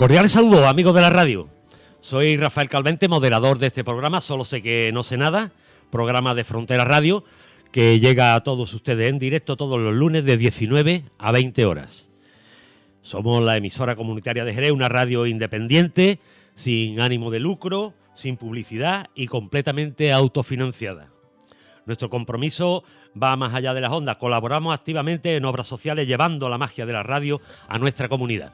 Cordiales saludos, amigos de la radio. Soy Rafael Calvente, moderador de este programa, Solo sé que no sé nada, programa de Frontera Radio, que llega a todos ustedes en directo todos los lunes de 19 a 20 horas. Somos la emisora comunitaria de Jerez, una radio independiente, sin ánimo de lucro, sin publicidad y completamente autofinanciada. Nuestro compromiso va más allá de las ondas. Colaboramos activamente en obras sociales llevando la magia de la radio a nuestra comunidad.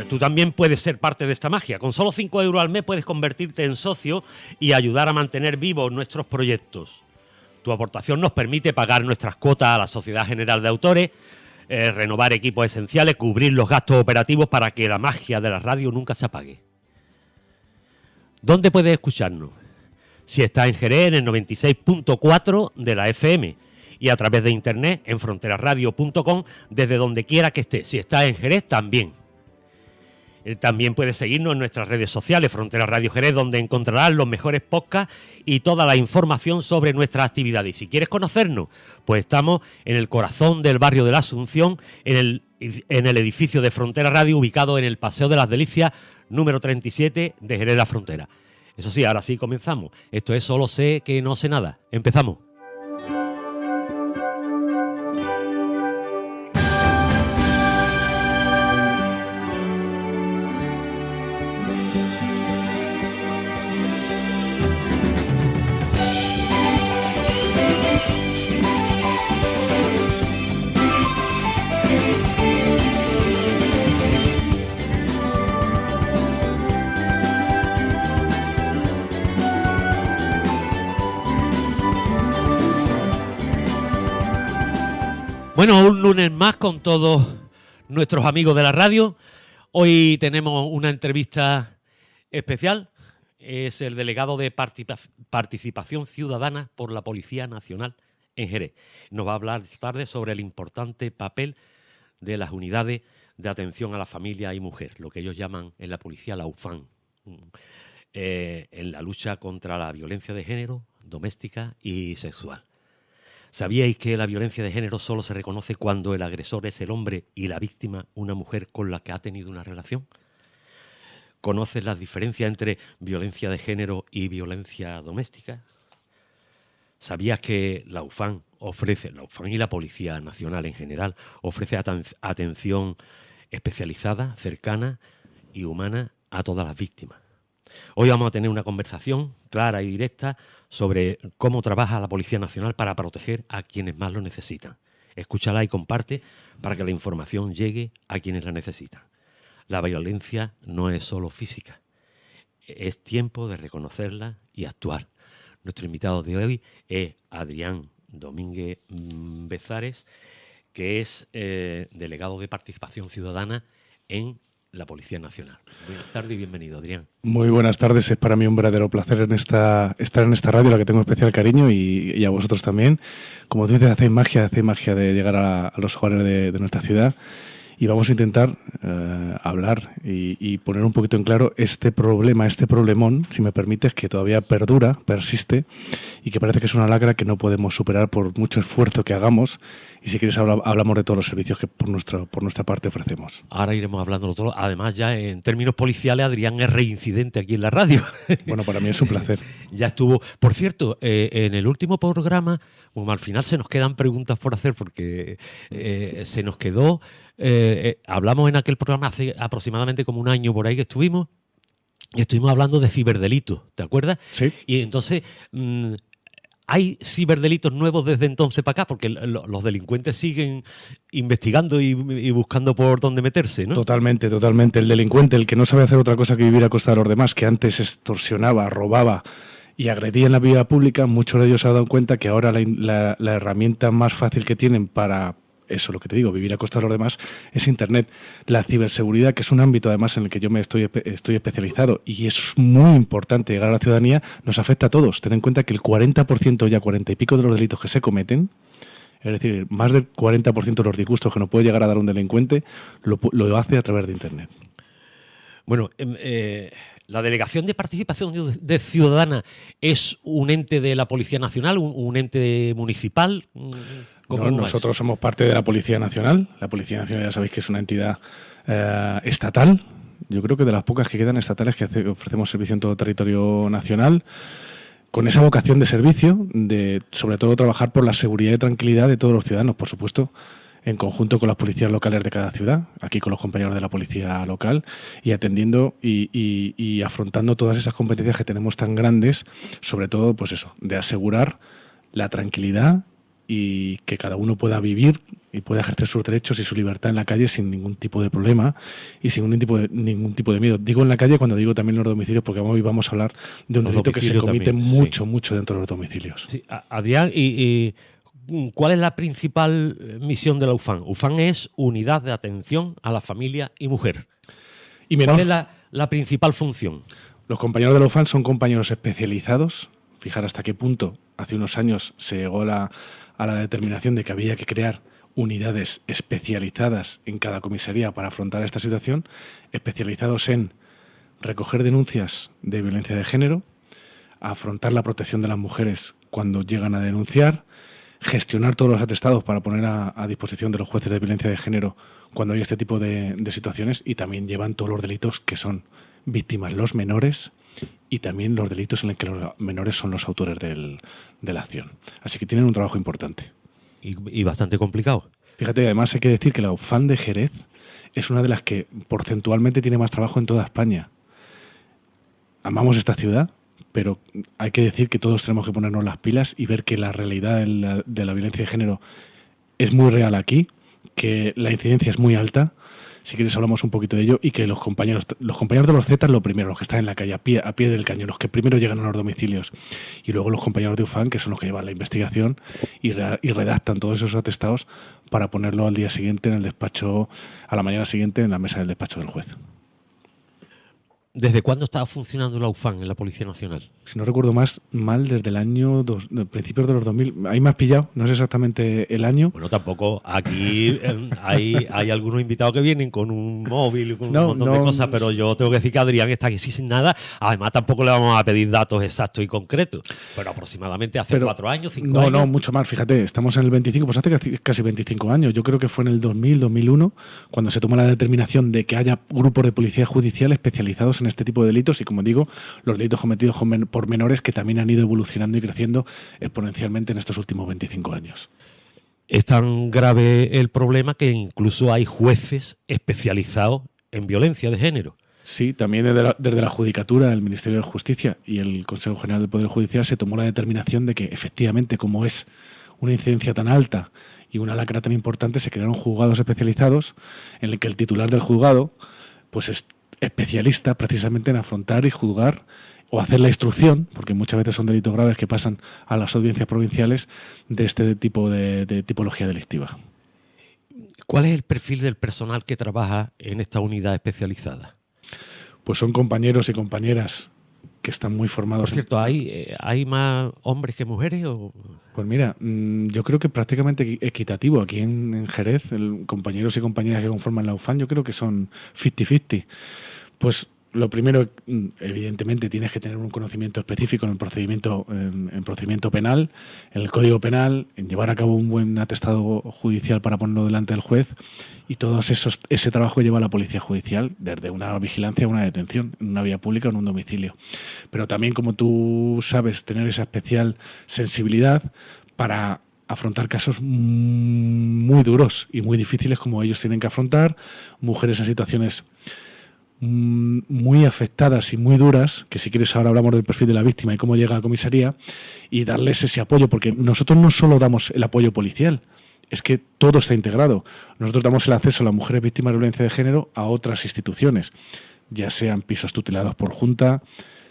Tú también puedes ser parte de esta magia. Con solo 5 euros al mes puedes convertirte en socio y ayudar a mantener vivos nuestros proyectos. Tu aportación nos permite pagar nuestras cuotas a la Sociedad General de Autores, renovar equipos esenciales, cubrir los gastos operativos para que la magia de la radio nunca se apague. ¿Dónde puedes escucharnos? Si estás en Jerez, en el 96.4 de la FM y a través de internet en fronterasradio.com, desde donde quiera que estés. Si estás en Jerez, también. También puedes seguirnos en nuestras redes sociales, Frontera Radio Jerez, donde encontrarás los mejores podcasts y toda la información sobre nuestras actividades. Y si quieres conocernos, pues estamos en el corazón del barrio de la Asunción, en el edificio de Frontera Radio, ubicado en el Paseo de las Delicias, número 37 de Jerez de la Frontera. Eso sí, ahora sí comenzamos. Esto es Solo sé que no sé nada. Empezamos. Bueno, un lunes más con todos nuestros amigos de la radio. Hoy tenemos una entrevista especial. Es el delegado de Participación Ciudadana por la Policía Nacional en Jerez. Nos va a hablar esta tarde sobre el importante papel de las unidades de atención a la familia y mujer, lo que ellos llaman en la policía la UFAM, en la lucha contra la violencia de género, doméstica y sexual. ¿Sabíais que la violencia de género solo se reconoce cuando el agresor es el hombre y la víctima una mujer con la que ha tenido una relación? ¿Conoces las diferencias entre violencia de género y violencia doméstica? ¿Sabías que la UFAM y la Policía Nacional en general, ofrece atención especializada, cercana y humana a todas las víctimas? Hoy vamos a tener una conversación clara y directa sobre cómo trabaja la Policía Nacional para proteger a quienes más lo necesitan. Escúchala y comparte para que la información llegue a quienes la necesitan. La violencia no es solo física, es tiempo de reconocerla y actuar. Nuestro invitado de hoy es Adrián Domínguez Bezares, que es delegado de Participación Ciudadana en la Policía Nacional. Buenas tardes y bienvenido, Adrián. Muy buenas tardes, es para mí un verdadero placer estar en esta radio, a la que tengo especial cariño, y a vosotros también. Como tú dices, hacéis magia de llegar a los hogares de nuestra ciudad, y vamos a intentar hablar y poner un poquito en claro este problemón, si me permites, que todavía perdura, persiste, y que parece que es una lacra que no podemos superar por mucho esfuerzo que hagamos. Y si quieres hablamos de todos los servicios que por nuestra parte ofrecemos. Ahora iremos hablando de todo. Además, ya en términos policiales, Adrián es reincidente aquí en la radio. Bueno, para mí es un placer. Ya estuvo. Por cierto, en el último programa, bueno, al final se nos quedan preguntas por hacer porque se nos quedó... hablamos en aquel programa hace aproximadamente como un año por ahí que estuvimos hablando de ciberdelitos, ¿te acuerdas? Sí. Y entonces hay ciberdelitos nuevos desde entonces para acá, porque los delincuentes siguen investigando y buscando por dónde meterse, ¿no? Totalmente. El delincuente, el que no sabe hacer otra cosa que vivir a costa de los demás, que antes extorsionaba, robaba y agredía en la vía pública, muchos de ellos se han dado cuenta que ahora la herramienta más fácil que tienen para... Eso, lo que te digo, vivir a costa de los demás, es Internet. La ciberseguridad, que es un ámbito además en el que yo me estoy especializado, y es muy importante llegar a la ciudadanía, nos afecta a todos. Ten en cuenta que el 40%, ya 40 y pico de los delitos que se cometen, es decir, más del 40% de los disgustos que nos puede llegar a dar un delincuente, lo hace a través de Internet. Bueno, la Delegación de Participación Ciudadana es un ente de la Policía Nacional, un ente municipal. No, nosotros somos parte de la Policía Nacional. La Policía Nacional, ya sabéis que es una entidad estatal. Yo creo que de las pocas que quedan estatales que ofrecemos servicio en todo el territorio nacional, con esa vocación de servicio, de sobre todo trabajar por la seguridad y tranquilidad de todos los ciudadanos, por supuesto, en conjunto con las policías locales de cada ciudad, aquí con los compañeros de la policía local, y atendiendo y afrontando todas esas competencias que tenemos tan grandes, sobre todo, pues eso, de asegurar la tranquilidad y que cada uno pueda vivir y pueda ejercer sus derechos y su libertad en la calle sin ningún tipo de problema y sin ningún tipo de miedo. Digo en la calle cuando digo también los domicilios, porque hoy vamos a hablar de un delito que se comete también, mucho dentro de los domicilios. Sí. Adrián, y ¿cuál es la principal misión de la UFAN? UFAN es Unidad de Atención a la Familia y Mujer. Y ¿Cuál es la principal función? Los compañeros de la UFAN son compañeros especializados. Fijar hasta qué punto hace unos años se llegó a la determinación de que había que crear unidades especializadas en cada comisaría para afrontar esta situación, especializados en recoger denuncias de violencia de género, afrontar la protección de las mujeres cuando llegan a denunciar, gestionar todos los atestados para poner a disposición de los jueces de violencia de género cuando hay este tipo de situaciones, y también llevan todos los delitos que son víctimas los menores y también los delitos en los que los menores son los autores de la acción. Así que tienen un trabajo importante. Y bastante complicado. Fíjate, además hay que decir que la UFAN de Jerez es una de las que porcentualmente tiene más trabajo en toda España. Amamos esta ciudad, pero hay que decir que todos tenemos que ponernos las pilas y ver que la realidad de la violencia de género es muy real aquí, que la incidencia es muy alta. Si quieres hablamos un poquito de ello, y que los compañeros de los Zetas, lo primero, los que están en la calle, a pie del cañón, los que primero llegan a los domicilios, y luego los compañeros de UFAN, que son los que llevan la investigación y redactan todos esos atestados para ponerlo al día siguiente en el despacho, a la mañana siguiente en la mesa del despacho del juez. ¿Desde cuándo estaba funcionando la UFAN en la Policía Nacional? Si no recuerdo mal, desde el año principios de los 2000. Ahí me has pillado, no sé exactamente el año. Bueno, tampoco. Aquí hay algunos invitados que vienen con un móvil y con un montón de cosas, pero yo tengo que decir que Adrián está aquí sin nada. Además, tampoco le vamos a pedir datos exactos y concretos, pero aproximadamente hace 4 años, 5 años. No, mucho más. Fíjate, estamos en el 25, pues hace casi 25 años. Yo creo que fue en el 2000, 2001, cuando se tomó la determinación de que haya grupos de policía judicial especializados en este tipo de delitos, y como digo, los delitos cometidos por menores, que también han ido evolucionando y creciendo exponencialmente en estos últimos 25 años. Es tan grave el problema que incluso hay jueces especializados en violencia de género. Sí, también desde la Judicatura, el Ministerio de Justicia y el Consejo General del Poder Judicial se tomó la determinación de que, efectivamente, como es una incidencia tan alta y una lacra tan importante, se crearon juzgados especializados en el que el titular del juzgado pues es especialista precisamente en afrontar y juzgar o hacer la instrucción, porque muchas veces son delitos graves que pasan a las audiencias provinciales, de este tipo de tipología delictiva. ¿Cuál es el perfil del personal que trabaja en esta unidad especializada? Pues son compañeros y compañeras que están muy formados. Por cierto, ¿hay más hombres que mujeres? Pues mira, yo creo que prácticamente equitativo. Aquí en Jerez, compañeros y compañeras que conforman la UFAN, yo creo que son 50-50. Pues lo primero, evidentemente, tienes que tener un conocimiento específico en el procedimiento penal, en el Código Penal, en llevar a cabo un buen atestado judicial para ponerlo delante del juez, y todo ese trabajo lleva a la Policía Judicial, desde una vigilancia a una detención, en una vía pública o en un domicilio. Pero también, como tú sabes, tener esa especial sensibilidad para afrontar casos muy duros y muy difíciles como ellos tienen que afrontar, mujeres en situaciones muy afectadas y muy duras, que si quieres ahora hablamos del perfil de la víctima y cómo llega a comisaría, y darles ese apoyo, porque nosotros no solo damos el apoyo policial, es que todo está integrado. Nosotros damos el acceso a las mujeres víctimas de violencia de género a otras instituciones, ya sean pisos tutelados por Junta,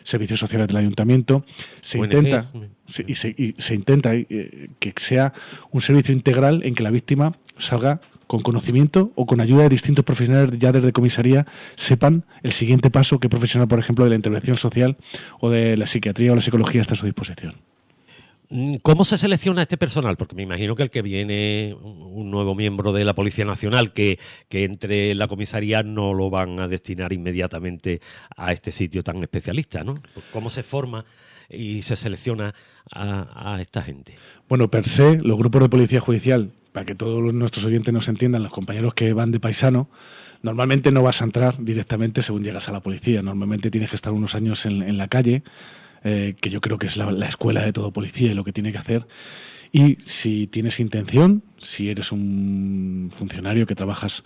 servicios sociales del ayuntamiento. Se intenta que sea un servicio integral en que la víctima salga con conocimiento o con ayuda de distintos profesionales ya desde comisaría, sepan el siguiente paso que profesional, por ejemplo, de la intervención social o de la psiquiatría o la psicología está a su disposición. ¿Cómo se selecciona este personal? Porque me imagino que el que viene, un nuevo miembro de la Policía Nacional que entre en la comisaría, no lo van a destinar inmediatamente a este sitio tan especialista, ¿no? ¿Cómo se forma y se selecciona a esta gente? Bueno, per se, los grupos de policía judicial, para que todos nuestros oyentes nos entiendan, los compañeros que van de paisano, normalmente no vas a entrar directamente según llegas a la policía. Normalmente tienes que estar unos años en la calle, que yo creo que es la escuela de todo policía y lo que tiene que hacer. Y si tienes intención, si eres un funcionario que trabajas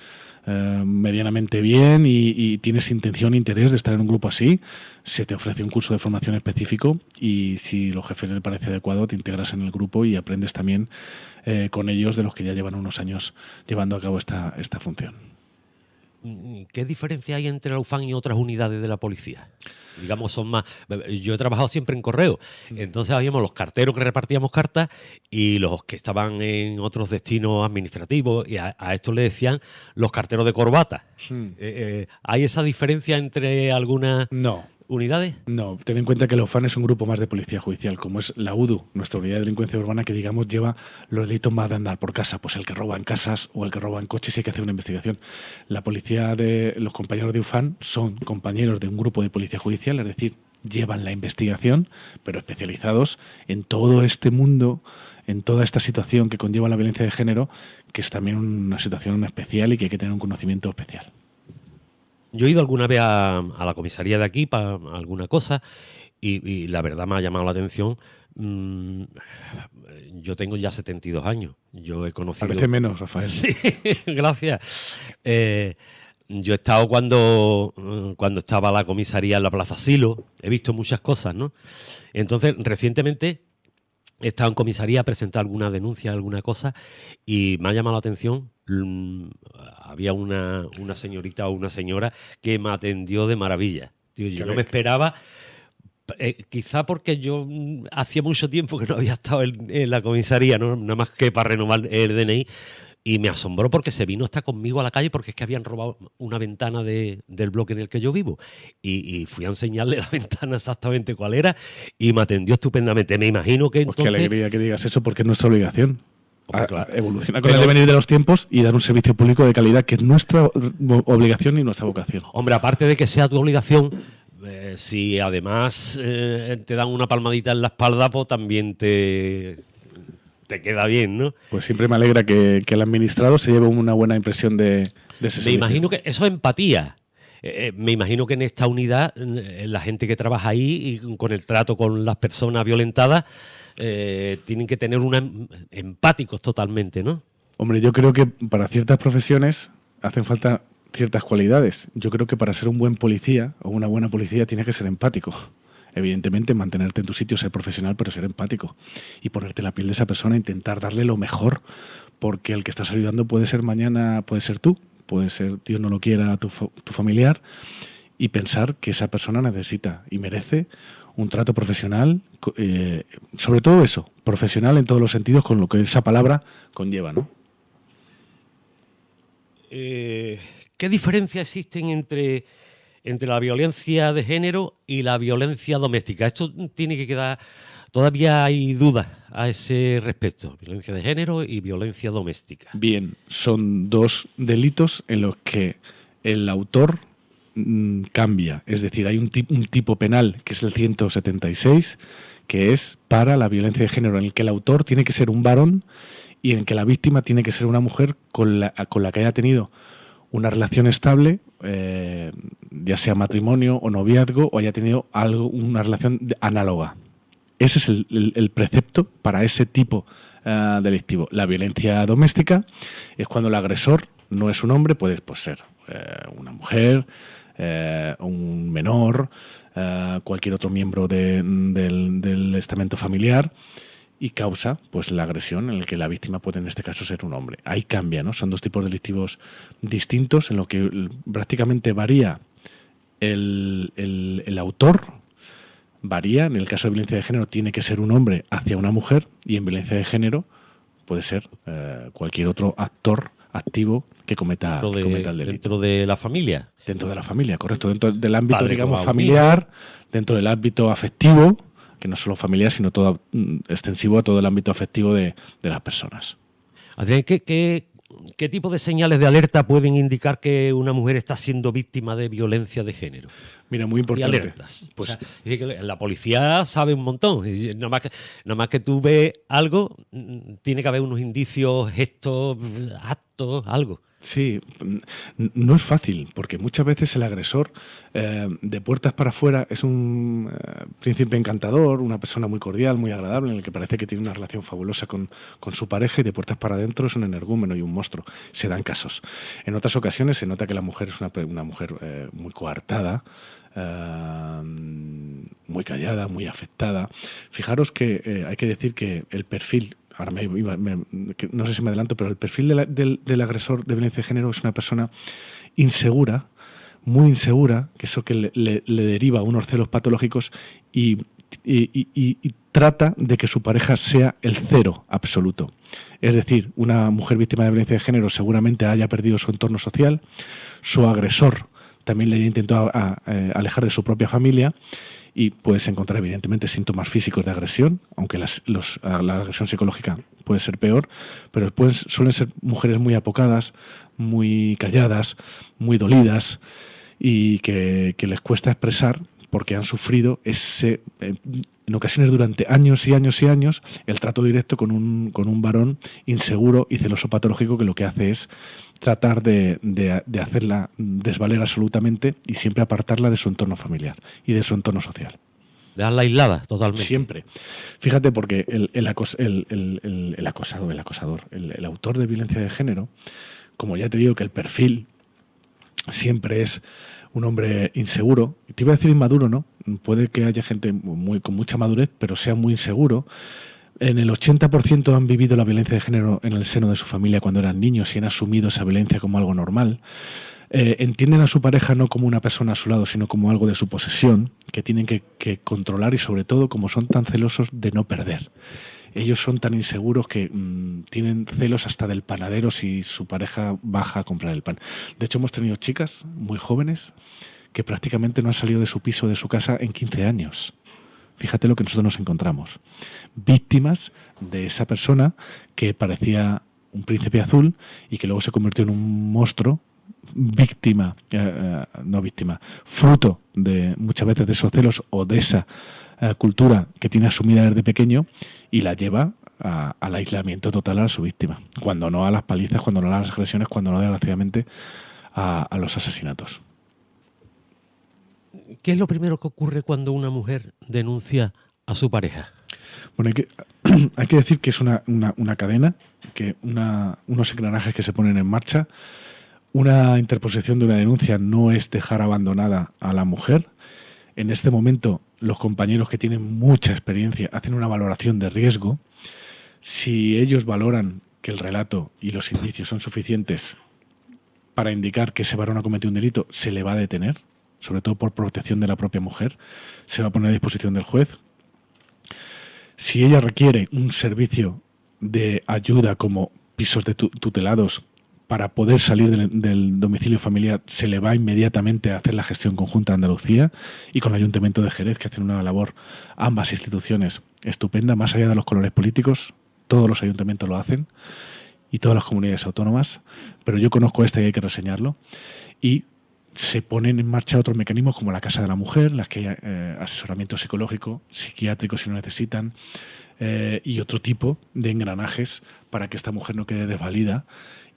medianamente bien y tienes intención e interés de estar en un grupo así, se te ofrece un curso de formación específico y si los jefes les parece adecuado, te integras en el grupo y aprendes también con ellos, de los que ya llevan unos años llevando a cabo esta función. ¿Qué diferencia hay entre la UFAN y otras unidades de la policía? Digamos, son más... Yo he trabajado siempre en correo, entonces habíamos los carteros que repartíamos cartas y los que estaban en otros destinos administrativos, y a estos le decían los carteros de corbata. ¿Hay esa diferencia entre algunas unidades? No, ten en cuenta que la UFAN es un grupo más de policía judicial, como es la UDU, nuestra unidad de delincuencia urbana, que digamos lleva los delitos más de andar por casa, pues el que roba en casas o el que roba en coches, y hay que hacer una investigación. La policía de los compañeros de UFAN son compañeros de un grupo de policía judicial, es decir, llevan la investigación, pero especializados en todo este mundo, en toda esta situación que conlleva la violencia de género, que es también una situación especial y que hay que tener un conocimiento especial. Yo he ido alguna vez a la comisaría de aquí para alguna cosa y la verdad me ha llamado la atención. Yo tengo ya 72 años. Yo he conocido... Parece menos, Rafael. Sí, gracias. Yo he estado cuando estaba la comisaría en la Plaza Silo. He visto muchas cosas, ¿no? Entonces, recientemente he estado en comisaría a presentar alguna denuncia, alguna cosa, y me ha llamado la atención. Había una señorita o una señora que me atendió de maravilla. Tío, yo no me esperaba, quizá porque yo hacía mucho tiempo que no había estado en la comisaría, ¿no? Nada más que para renovar el DNI, y me asombró porque se vino hasta conmigo a la calle porque es que habían robado una ventana del bloque en el que yo vivo, y fui a enseñarle la ventana exactamente cuál era y me atendió estupendamente. Me imagino que entonces... Pues qué alegría que digas eso, porque es nuestra obligación. Claro. Evolucionar con el devenir de los tiempos y dar un servicio público de calidad, que es nuestra obligación y nuestra vocación. Hombre, aparte de que sea tu obligación, si además te dan una palmadita en la espalda, pues también te queda bien, ¿no? Pues siempre me alegra que el administrado se lleve una buena impresión de ese servicio. Me imagino que eso es empatía. Me imagino que en esta unidad la gente que trabaja ahí y con el trato con las personas violentadas tienen que tener empáticos totalmente, ¿no? Hombre, yo creo que para ciertas profesiones hacen falta ciertas cualidades. Yo creo que para ser un buen policía o una buena policía tienes que ser empático. Evidentemente, mantenerte en tu sitio, ser profesional, pero ser empático y ponerte la piel de esa persona, intentar darle lo mejor, porque el que estás ayudando puede ser mañana, puede ser tú, puede ser, Dios no lo quiera, tu familiar, y pensar que esa persona necesita y merece un trato profesional, sobre todo eso, profesional en todos los sentidos, con lo que esa palabra conlleva, ¿no? ¿Qué diferencia existen entre la violencia de género y la violencia doméstica? Esto tiene que quedar... Todavía hay dudas a ese respecto. Violencia de género y violencia doméstica. Bien, son dos delitos en los que el autor cambia. Es decir, hay un tipo penal, que es el 176, que es para la violencia de género, en el que el autor tiene que ser un varón y en el que la víctima tiene que ser una mujer con la que haya tenido una relación estable, ya sea matrimonio o noviazgo, o haya tenido una relación análoga. Ese es el precepto para ese tipo delictivo. La violencia doméstica es cuando el agresor no es un hombre, puede ser una mujer, un menor, cualquier otro miembro del estamento familiar, y causa pues la agresión en el que la víctima puede en este caso ser un hombre. Ahí cambia, ¿no? Son dos tipos delictivos distintos en lo que prácticamente varía el autor. Varía, en el caso de violencia de género tiene que ser un hombre hacia una mujer, y en violencia de género puede ser cualquier otro actor activo que cometa el delito. ¿Dentro de la familia? Dentro de la familia, correcto. Dentro del ámbito, digamos, familiar, dentro del ámbito afectivo, que no solo familiar, sino todo extensivo a todo el ámbito afectivo de las personas. Adrián, ¿qué tipo de señales de alerta pueden indicar que una mujer está siendo víctima de violencia de género? Mira, muy importante. Y alertas. Pues, o sea, es que la policía sabe un montón. Y nada más que tú ves algo, tiene que haber unos indicios, gestos, actos, algo. Sí, no es fácil, porque muchas veces el agresor de puertas para afuera es un príncipe encantador, una persona muy cordial, muy agradable, en el que parece que tiene una relación fabulosa con su pareja, y de puertas para adentro es un energúmeno y un monstruo. Se dan casos. En otras ocasiones se nota que la mujer es una mujer muy coartada, muy callada, muy afectada. Fijaros que hay que decir que el perfil... Ahora no sé si me adelanto, pero el perfil del agresor de violencia de género es una persona insegura, muy insegura, que eso que le deriva a unos celos patológicos y trata de que su pareja sea el cero absoluto. Es decir, una mujer víctima de violencia de género seguramente haya perdido su entorno social, su agresor también le intentó alejar de su propia familia, y puedes encontrar evidentemente síntomas físicos de agresión, aunque la agresión psicológica puede ser peor, pero suelen ser mujeres muy apocadas, muy calladas, muy dolidas, y que les cuesta expresar porque han sufrido en ocasiones durante años y años y años el trato directo con un varón inseguro y celoso patológico, que lo que hace es tratar de hacerla desvaler absolutamente y siempre apartarla de su entorno familiar y de su entorno social. Dejarla aislada totalmente. Siempre. Fíjate, porque el autor de violencia de género, como ya te digo que el perfil siempre es un hombre inseguro, te iba a decir inmaduro, ¿no? Puede que haya gente con mucha madurez, pero sea muy inseguro. En el 80% han vivido la violencia de género en el seno de su familia cuando eran niños y han asumido esa violencia como algo normal. Entienden a su pareja no como una persona a su lado, sino como algo de su posesión, que tienen que controlar, y sobre todo como son tan celosos de no perder. Ellos son tan inseguros que tienen celos hasta del panadero si su pareja baja a comprar el pan. De hecho, hemos tenido chicas muy jóvenes que prácticamente no han salido de su piso, de su casa, en 15 años. Fíjate lo que nosotros nos encontramos. Víctimas de esa persona que parecía un príncipe azul y que luego se convirtió en un monstruo, fruto de muchas veces de esos celos o de esa cultura que tiene asumida desde pequeño, y la lleva al aislamiento total a su víctima, cuando no a las palizas, cuando no a las agresiones, cuando no desgraciadamente a los asesinatos. ¿Qué es lo primero que ocurre cuando una mujer denuncia a su pareja? Bueno, hay que decir que es una cadena, que unos engranajes que se ponen en marcha. Una interposición de una denuncia no es dejar abandonada a la mujer. En este momento, los compañeros que tienen mucha experiencia hacen una valoración de riesgo. Si ellos valoran que el relato y los indicios son suficientes para indicar que ese varón ha cometido un delito, se le va a detener, sobre todo por protección de la propia mujer. Se va a poner a disposición del juez. Si ella requiere un servicio de ayuda como pisos tutelados para poder salir del domicilio familiar, se le va inmediatamente a hacer la gestión conjunta a Andalucía y con el Ayuntamiento de Jerez, que hacen una labor, ambas instituciones, estupenda, más allá de los colores políticos. Todos los ayuntamientos lo hacen y todas las comunidades autónomas, pero yo conozco y hay que reseñarlo. Y se ponen en marcha otros mecanismos como la Casa de la Mujer, en las que hay asesoramiento psicológico, psiquiátrico si lo necesitan, y otro tipo de engranajes para que esta mujer no quede desvalida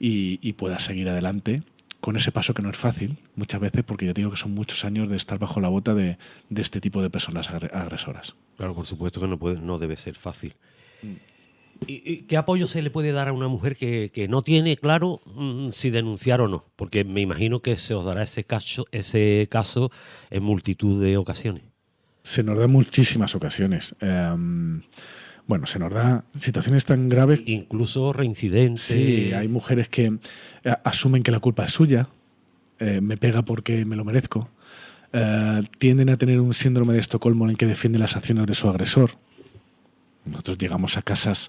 y pueda seguir adelante con ese paso que no es fácil muchas veces, porque ya digo que son muchos años de estar bajo la bota de este tipo de personas agresoras. Claro, por supuesto que no debe ser fácil. ¿Y qué apoyo se le puede dar a una mujer que no tiene claro si denunciar o no? Porque me imagino que se os dará ese caso en multitud de ocasiones. Se nos da en muchísimas ocasiones. Se nos da situaciones tan graves. Incluso reincidentes. Sí, hay mujeres que asumen que la culpa es suya, me pega porque me lo merezco. Tienden a tener un síndrome de Estocolmo en el que defienden las acciones de su agresor. Nosotros llegamos a casas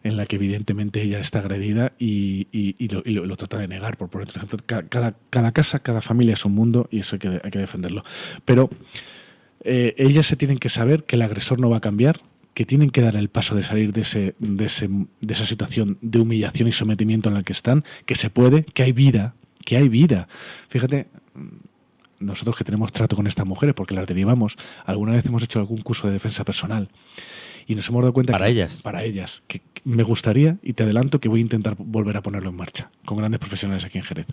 en las que evidentemente ella está agredida y lo trata de negar, por poner otro ejemplo. Cada casa, cada familia es un mundo y eso hay que defenderlo. Pero ellas se tienen que saber que el agresor no va a cambiar, que tienen que dar el paso de salir de esa situación de humillación y sometimiento en la que están, que se puede, que hay vida, que hay vida. Fíjate, nosotros que tenemos trato con estas mujeres, porque las derivamos, alguna vez hemos hecho algún curso de defensa personal y nos hemos dado cuenta para ellas, que me gustaría, y te adelanto que voy a intentar volver a ponerlo en marcha con grandes profesionales aquí en Jerez.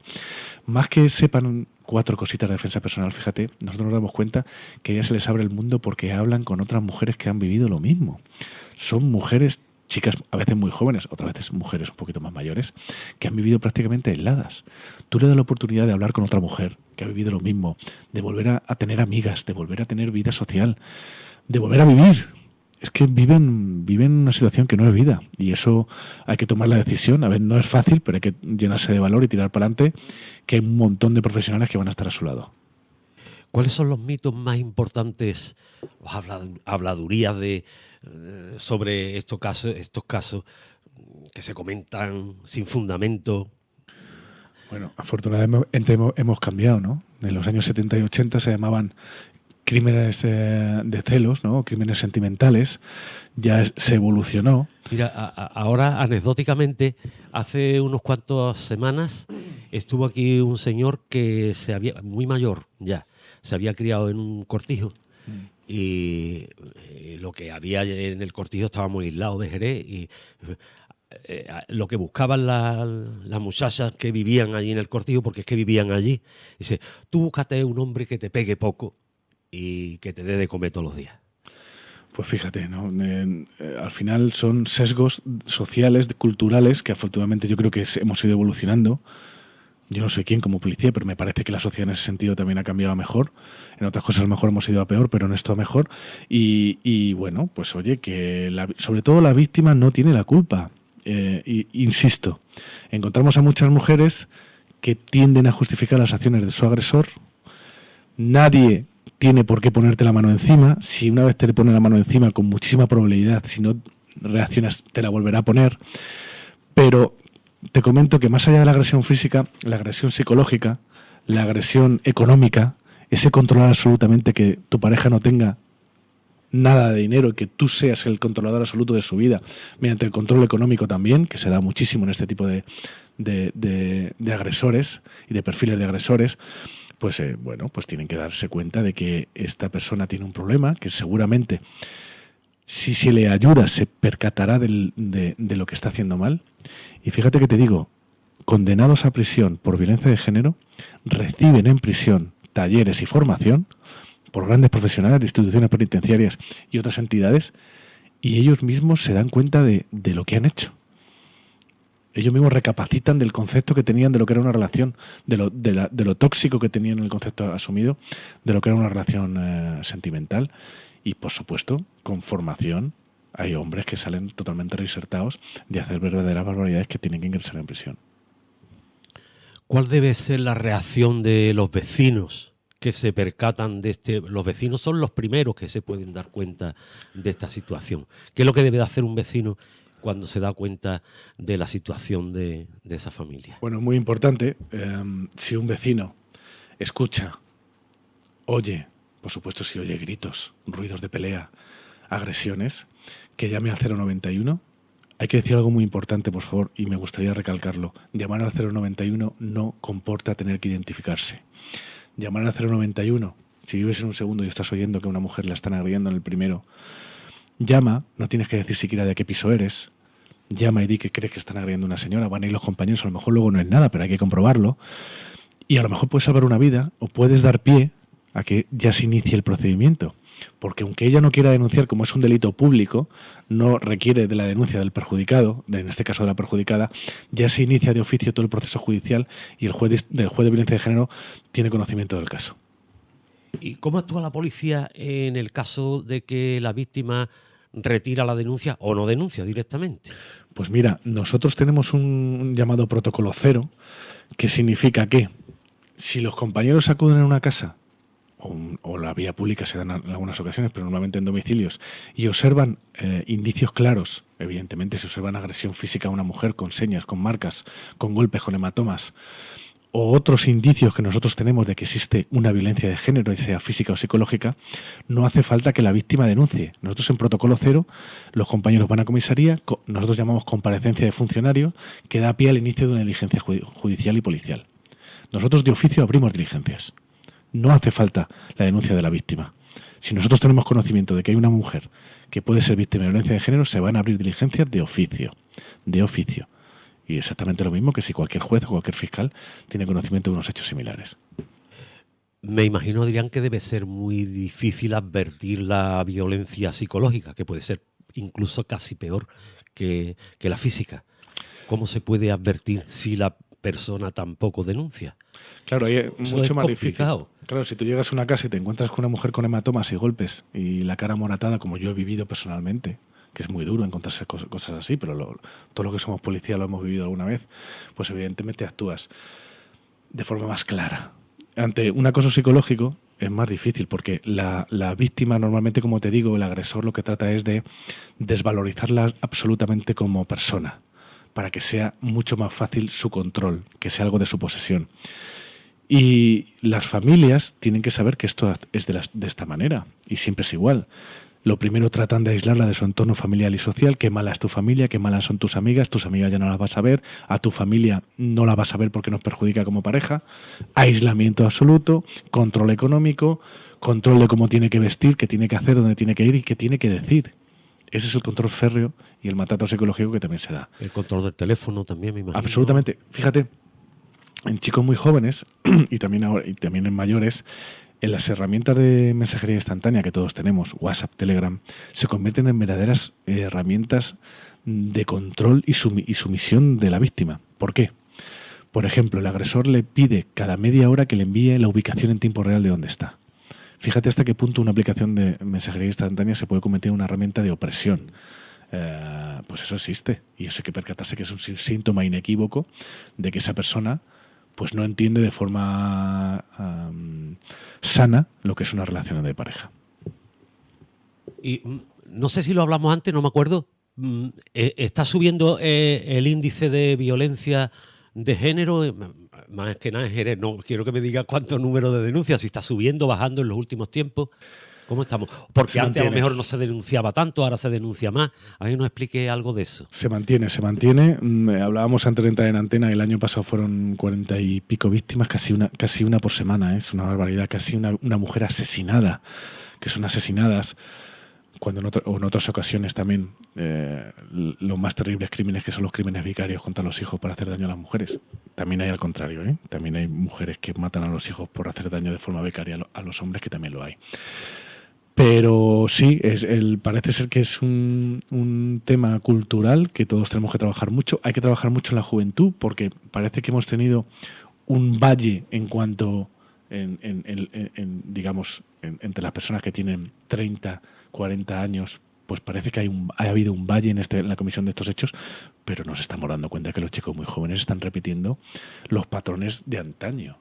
Más que sepan 4 cositas de defensa personal, fíjate, nosotros nos damos cuenta que ya se les abre el mundo porque hablan con otras mujeres que han vivido lo mismo. Son mujeres, chicas a veces muy jóvenes, otras veces mujeres un poquito más mayores, que han vivido prácticamente aisladas. Tú le das la oportunidad de hablar con otra mujer que ha vivido lo mismo, de volver a tener amigas, de volver a tener vida social, de volver a vivir. Es que viven una situación que no es vida, y eso hay que tomar la decisión. A ver, no es fácil, pero hay que llenarse de valor y tirar para adelante, que hay un montón de profesionales que van a estar a su lado. ¿Cuáles son los mitos más importantes, habladurías sobre estos casos que se comentan sin fundamento? Bueno, afortunadamente hemos cambiado, ¿no? En los años 70 y 80 se llamaban crímenes de celos, ¿no? Crímenes sentimentales. Ya se evolucionó. Mira, ahora anecdóticamente, hace unos cuantas semanas estuvo aquí un señor que muy mayor ya, se había criado en un cortijo y lo que había en el cortijo estaba muy aislado de Jerez y lo que buscaban las muchachas que vivían allí en el cortijo, porque es que vivían allí, dice, tú búscate un hombre que te pegue poco y que te dé de comer todos los días. Pues fíjate, ¿no? Al final son sesgos sociales, culturales, que afortunadamente yo creo que hemos ido evolucionando. Yo no soy quién como policía, pero me parece que la sociedad en ese sentido también ha cambiado a mejor. En otras cosas a lo mejor hemos ido a peor, pero en esto a mejor. Y bueno, pues oye, que sobre todo la víctima no tiene la culpa. Insisto, encontramos a muchas mujeres que tienden a justificar las acciones de su agresor. Nadie tiene por qué ponerte la mano encima. Si una vez te le pone la mano encima, con muchísima probabilidad, si no reaccionas, te la volverá a poner. Pero te comento que más allá de la agresión física, la agresión psicológica, la agresión económica, ese controlar absolutamente que tu pareja no tenga nada de dinero y que tú seas el controlador absoluto de su vida, mediante el control económico también, que se da muchísimo en este tipo de agresores y de perfiles de agresores, pues bueno, pues tienen que darse cuenta de que esta persona tiene un problema, que seguramente si se le ayuda se percatará de lo que está haciendo mal. Y fíjate que te digo, condenados a prisión por violencia de género reciben en prisión talleres y formación por grandes profesionales de instituciones penitenciarias y otras entidades, y ellos mismos se dan cuenta de lo que han hecho. Ellos mismos recapacitan del concepto que tenían de lo que era una relación, de lo tóxico que tenían en el concepto asumido, de lo que era una relación sentimental. Y, por supuesto, con formación hay hombres que salen totalmente reinsertados de hacer verdaderas barbaridades que tienen que ingresar en prisión. ¿Cuál debe ser la reacción de los vecinos que se percatan de los vecinos son los primeros que se pueden dar cuenta de esta situación? ¿Qué es lo que debe de hacer un vecino cuando se da cuenta de la situación de esa familia? Bueno, muy importante, si un vecino escucha, oye, por supuesto si oye gritos, ruidos de pelea, agresiones, que llame al 091. Hay que decir algo muy importante, por favor, y me gustaría recalcarlo. Llamar al 091 no comporta tener que identificarse. Llamar al 091, si vives en un segundo y estás oyendo que a una mujer la están agrediendo en el primero, llama, no tienes que decir siquiera de qué piso eres, llama y di que crees que están agrediendo a una señora, van a ir los compañeros, a lo mejor luego no es nada, pero hay que comprobarlo, y a lo mejor puedes salvar una vida o puedes dar pie a que ya se inicie el procedimiento, porque aunque ella no quiera denunciar, como es un delito público, no requiere de la denuncia del perjudicado, en este caso de la perjudicada, ya se inicia de oficio todo el proceso judicial y el juez de violencia de género tiene conocimiento del caso. ¿Y cómo actúa la policía en el caso de que la víctima retira la denuncia o no denuncia directamente? Pues mira, nosotros tenemos un llamado protocolo cero, que significa que si los compañeros acuden a una casa o la vía pública se dan en algunas ocasiones, pero normalmente en domicilios, y observan indicios claros, evidentemente si observan agresión física a una mujer con señas, con marcas, con golpes, con hematomas, o otros indicios que nosotros tenemos de que existe una violencia de género, sea física o psicológica, no hace falta que la víctima denuncie. Nosotros en protocolo cero, los compañeros van a comisaría, nosotros llamamos comparecencia de funcionario, que da pie al inicio de una diligencia judicial y policial. Nosotros de oficio abrimos diligencias. No hace falta la denuncia de la víctima. Si nosotros tenemos conocimiento de que hay una mujer que puede ser víctima de violencia de género, se van a abrir diligencias de oficio. De oficio. Y exactamente lo mismo que si cualquier juez o cualquier fiscal tiene conocimiento de unos hechos similares. Me imagino, Adrián, que debe ser muy difícil advertir la violencia psicológica, que puede ser incluso casi peor que la física. ¿Cómo se puede advertir si la persona tampoco denuncia? Claro, ahí es mucho más complicado. Difícil. Claro, si tú llegas a una casa y te encuentras con una mujer con hematomas y golpes y la cara moratada, como yo he vivido personalmente, que es muy duro encontrarse cosas así, pero todo lo que somos policía lo hemos vivido alguna vez, pues evidentemente actúas de forma más clara. Ante un acoso psicológico es más difícil porque la víctima normalmente, como te digo, el agresor lo que trata es de desvalorizarla absolutamente como persona, para que sea mucho más fácil su control, que sea algo de su posesión. Y las familias tienen que saber que esto es de esta manera, y siempre es igual. Lo primero tratan de aislarla de su entorno familiar y social, qué mala es tu familia, qué malas son tus amigas ya no las vas a ver, a tu familia no la vas a ver porque nos perjudica como pareja, aislamiento absoluto, control económico, control de cómo tiene que vestir, qué tiene que hacer, dónde tiene que ir y qué tiene que decir. Ese es el control férreo y el maltrato psicológico que también se da. El control del teléfono también, me imagino. Absolutamente. Fíjate, en chicos muy jóvenes y también en mayores, en las herramientas de mensajería instantánea que todos tenemos, WhatsApp, Telegram, se convierten en verdaderas herramientas de control y sumisión de la víctima. ¿Por qué? Por ejemplo, el agresor le pide cada media hora que le envíe la ubicación en tiempo real de dónde está. Fíjate hasta qué punto una aplicación de mensajería instantánea se puede convertir en una herramienta de opresión. Pues eso existe. Y eso hay que percatarse que es un síntoma inequívoco de que esa persona pues no entiende de forma sana lo que es una relación de pareja. Y no sé si lo hablamos antes, no me acuerdo. ¿Está subiendo el índice de violencia de género? Más que nada en Jerez. No quiero que me digas cuánto número de denuncias, si está subiendo, bajando en los últimos tiempos. ¿Cómo estamos? Porque antes a lo mejor no se denunciaba tanto, ahora se denuncia más. A mí nos explique algo de eso. Se mantiene. Hablábamos antes de entrar en antena, el año pasado fueron 40 y pico víctimas, casi una por semana, es una barbaridad, casi una mujer asesinada, que son asesinadas, cuando en otras ocasiones también los más terribles crímenes, que son los crímenes vicarios contra los hijos para hacer daño a las mujeres. También hay al contrario, también hay mujeres que matan a los hijos por hacer daño de forma vicaria a los hombres, que también lo hay. Pero sí, parece ser que es un tema cultural que todos tenemos que trabajar mucho. Hay que trabajar mucho en la juventud, porque parece que hemos tenido un valle en cuanto, digamos, entre las personas que tienen 30, 40 años, pues parece que ha habido un valle en la comisión de estos hechos, pero nos estamos dando cuenta que los chicos muy jóvenes están repitiendo los patrones de antaño.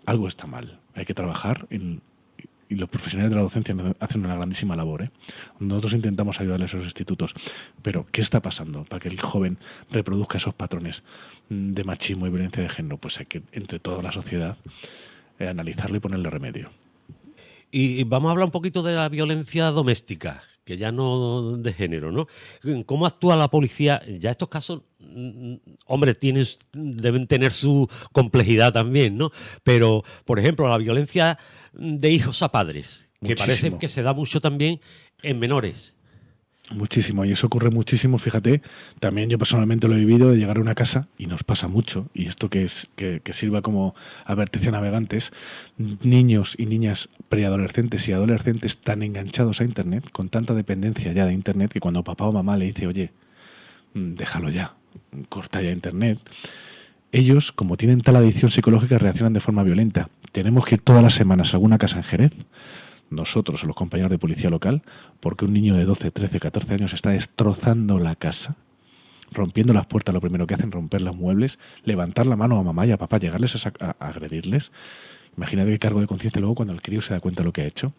Algo está mal. Hay que trabajar y los profesionales de la docencia hacen una grandísima labor. Nosotros intentamos ayudarles a los institutos, pero ¿qué está pasando para que el joven reproduzca esos patrones de machismo y violencia de género? Pues hay que, entre toda la sociedad, analizarlo y ponerle remedio. Y vamos a hablar un poquito de la violencia doméstica, que ya no de género, ¿no? ¿Cómo actúa la policía? Ya estos casos, hombre, deben tener su complejidad también, ¿no? Pero, por ejemplo, la violencia de hijos a padres, que parece que se da mucho también en menores. Muchísimo, y eso ocurre muchísimo, fíjate, también yo personalmente lo he vivido, de llegar a una casa, y nos pasa mucho, y esto que sirva como advertencia a navegantes, niños y niñas preadolescentes y adolescentes tan enganchados a Internet, con tanta dependencia ya de Internet, que cuando papá o mamá le dice, oye, déjalo ya, corta ya Internet, ellos, como tienen tal adicción psicológica, reaccionan de forma violenta. Tenemos que ir todas las semanas a alguna casa en Jerez, nosotros o los compañeros de policía local, porque un niño de 12, 13, 14 años está destrozando la casa, rompiendo las puertas. Lo primero que hacen es romper los muebles, levantar la mano a mamá y a papá, llegarles a agredirles. Imagínate qué cargo de conciencia luego cuando el crío se da cuenta de lo que ha hecho.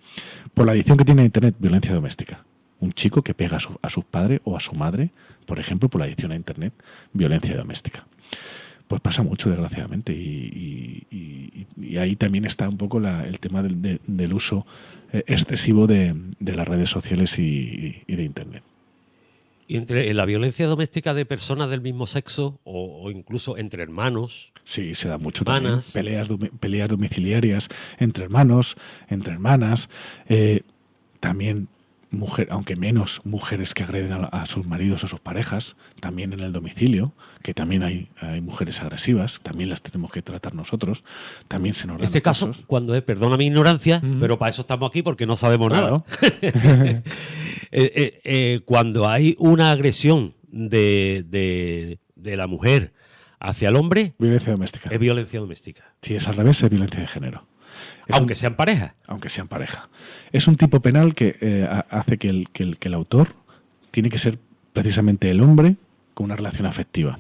Por la adicción que tiene a Internet, violencia doméstica. Un chico que pega a su padre o a su madre, por ejemplo, por la adicción a Internet, violencia doméstica. Pues pasa mucho, desgraciadamente, y ahí también está un poco el tema del uso excesivo de las redes sociales y de Internet. Y en la violencia doméstica de personas del mismo sexo o incluso entre hermanos. Sí, se da mucho hermanas. también. Peleas domiciliarias entre hermanos, entre hermanas. También, aunque menos mujeres que agreden a sus maridos o a sus parejas, también en el domicilio, que también hay mujeres agresivas, también las tenemos que tratar nosotros. También se nos dan este caso, casos. cuando es, perdona mi ignorancia, pero para eso estamos aquí porque no sabemos Claro. nada. Cuando hay una agresión de la mujer hacia el hombre, Violencia doméstica. es violencia doméstica. Si es al revés, es violencia de género. Aunque sean pareja. Aunque sean pareja. Es un tipo penal que hace que el autor tiene que ser precisamente el hombre con una relación afectiva.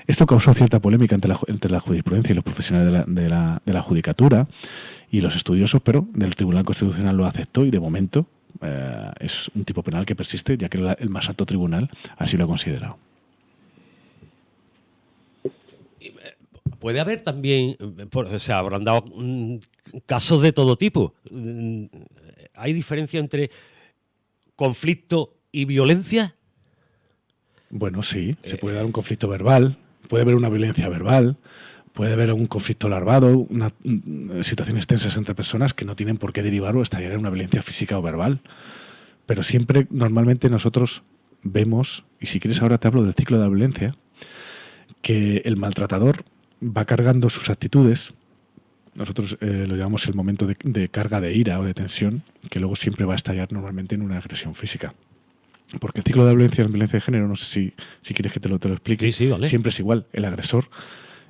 Esto causó cierta polémica entre la jurisprudencia y los profesionales de la judicatura y los estudiosos, pero el Tribunal Constitucional lo aceptó y de momento es un tipo penal que persiste, ya que el más alto tribunal así lo ha considerado. Puede haber también, habrán dado casos de todo tipo. ¿Hay diferencia entre conflicto y violencia? Bueno, sí, se puede dar un conflicto verbal, puede haber una violencia verbal, puede haber un conflicto larvado, situaciones tensas entre personas que no tienen por qué derivar o estallar en una violencia física o verbal. Pero siempre, normalmente nosotros vemos, y si quieres ahora te hablo del ciclo de la violencia, que el maltratador va cargando sus actitudes. Nosotros lo llamamos el momento de carga de ira o de tensión, que luego siempre va a estallar normalmente en una agresión física. Porque el ciclo de la violencia de género, no sé si quieres que te lo explique, sí, vale. Siempre es igual. El agresor,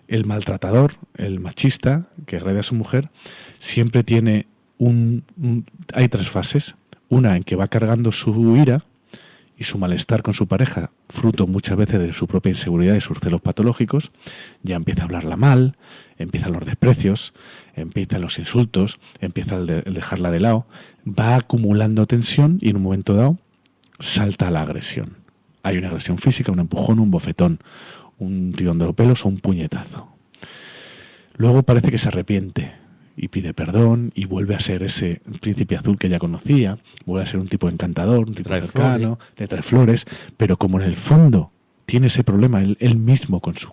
el maltratador, el machista que agrede a su mujer, siempre tiene hay 3 fases. Una en que va cargando su ira y su malestar con su pareja, fruto muchas veces de su propia inseguridad y sus celos patológicos. Ya empieza a hablarla mal, empiezan los desprecios, empiezan los insultos, empieza el dejarla de lado, va acumulando tensión y en un momento dado salta la agresión. Hay una agresión física, un empujón, un bofetón, un tirón de los pelos o un puñetazo. Luego parece que se arrepiente y pide perdón y vuelve a ser ese príncipe azul que ya conocía, vuelve a ser un tipo encantador, un tipo cercano, le trae flores, pero como en el fondo tiene ese problema él mismo con sus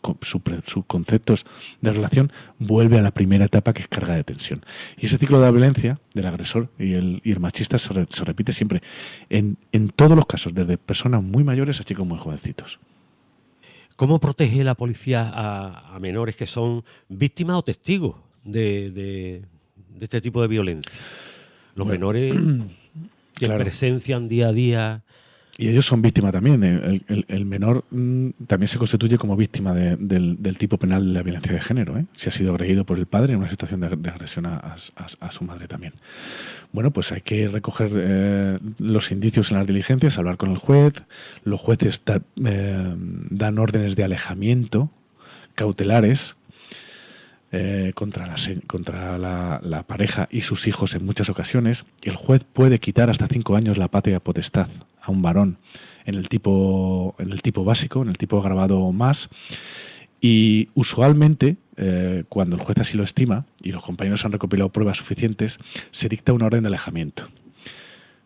conceptos de relación, vuelve a la primera etapa, que es carga de tensión. Y ese ciclo de la violencia del agresor y el machista se repite siempre en todos los casos, desde personas muy mayores a chicos muy jovencitos. ¿Cómo protege la policía a menores que son víctimas o testigos de este tipo de violencia? Los menores que presencian día a día. Y ellos son víctimas también. El menor también se constituye como víctima del tipo penal de la violencia de género, si ha sido agredido por el padre en una situación de agresión a su madre también. Bueno, pues hay que recoger los indicios en las diligencias, hablar con el juez. Los jueces dan órdenes de alejamiento cautelares contra la pareja y sus hijos en muchas ocasiones. El juez puede quitar hasta 5 años la patria potestad a un varón en el tipo básico, en el tipo agravado más, y usualmente cuando el juez así lo estima y los compañeros han recopilado pruebas suficientes, se dicta una orden de alejamiento.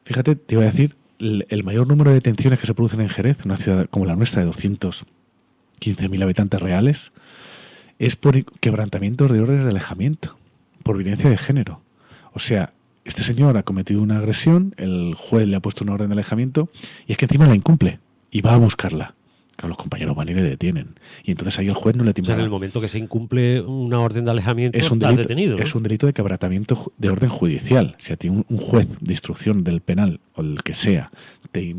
Fíjate, te iba a decir, el mayor número de detenciones que se producen en Jerez, una ciudad como la nuestra de 215.000 habitantes reales, es por quebrantamientos de órdenes de alejamiento, por violencia de género. O sea, este señor ha cometido una agresión, el juez le ha puesto una orden de alejamiento y es que encima la incumple y va a buscarla. Claro, los compañeros van y le detienen. Y entonces ahí el juez no le tiembla. O sea, en el momento que se incumple una orden de alejamiento, es un estás delito, detenido, ¿no? Es un delito de quebrantamiento de orden judicial. Si a ti un juez de instrucción del penal o el que sea te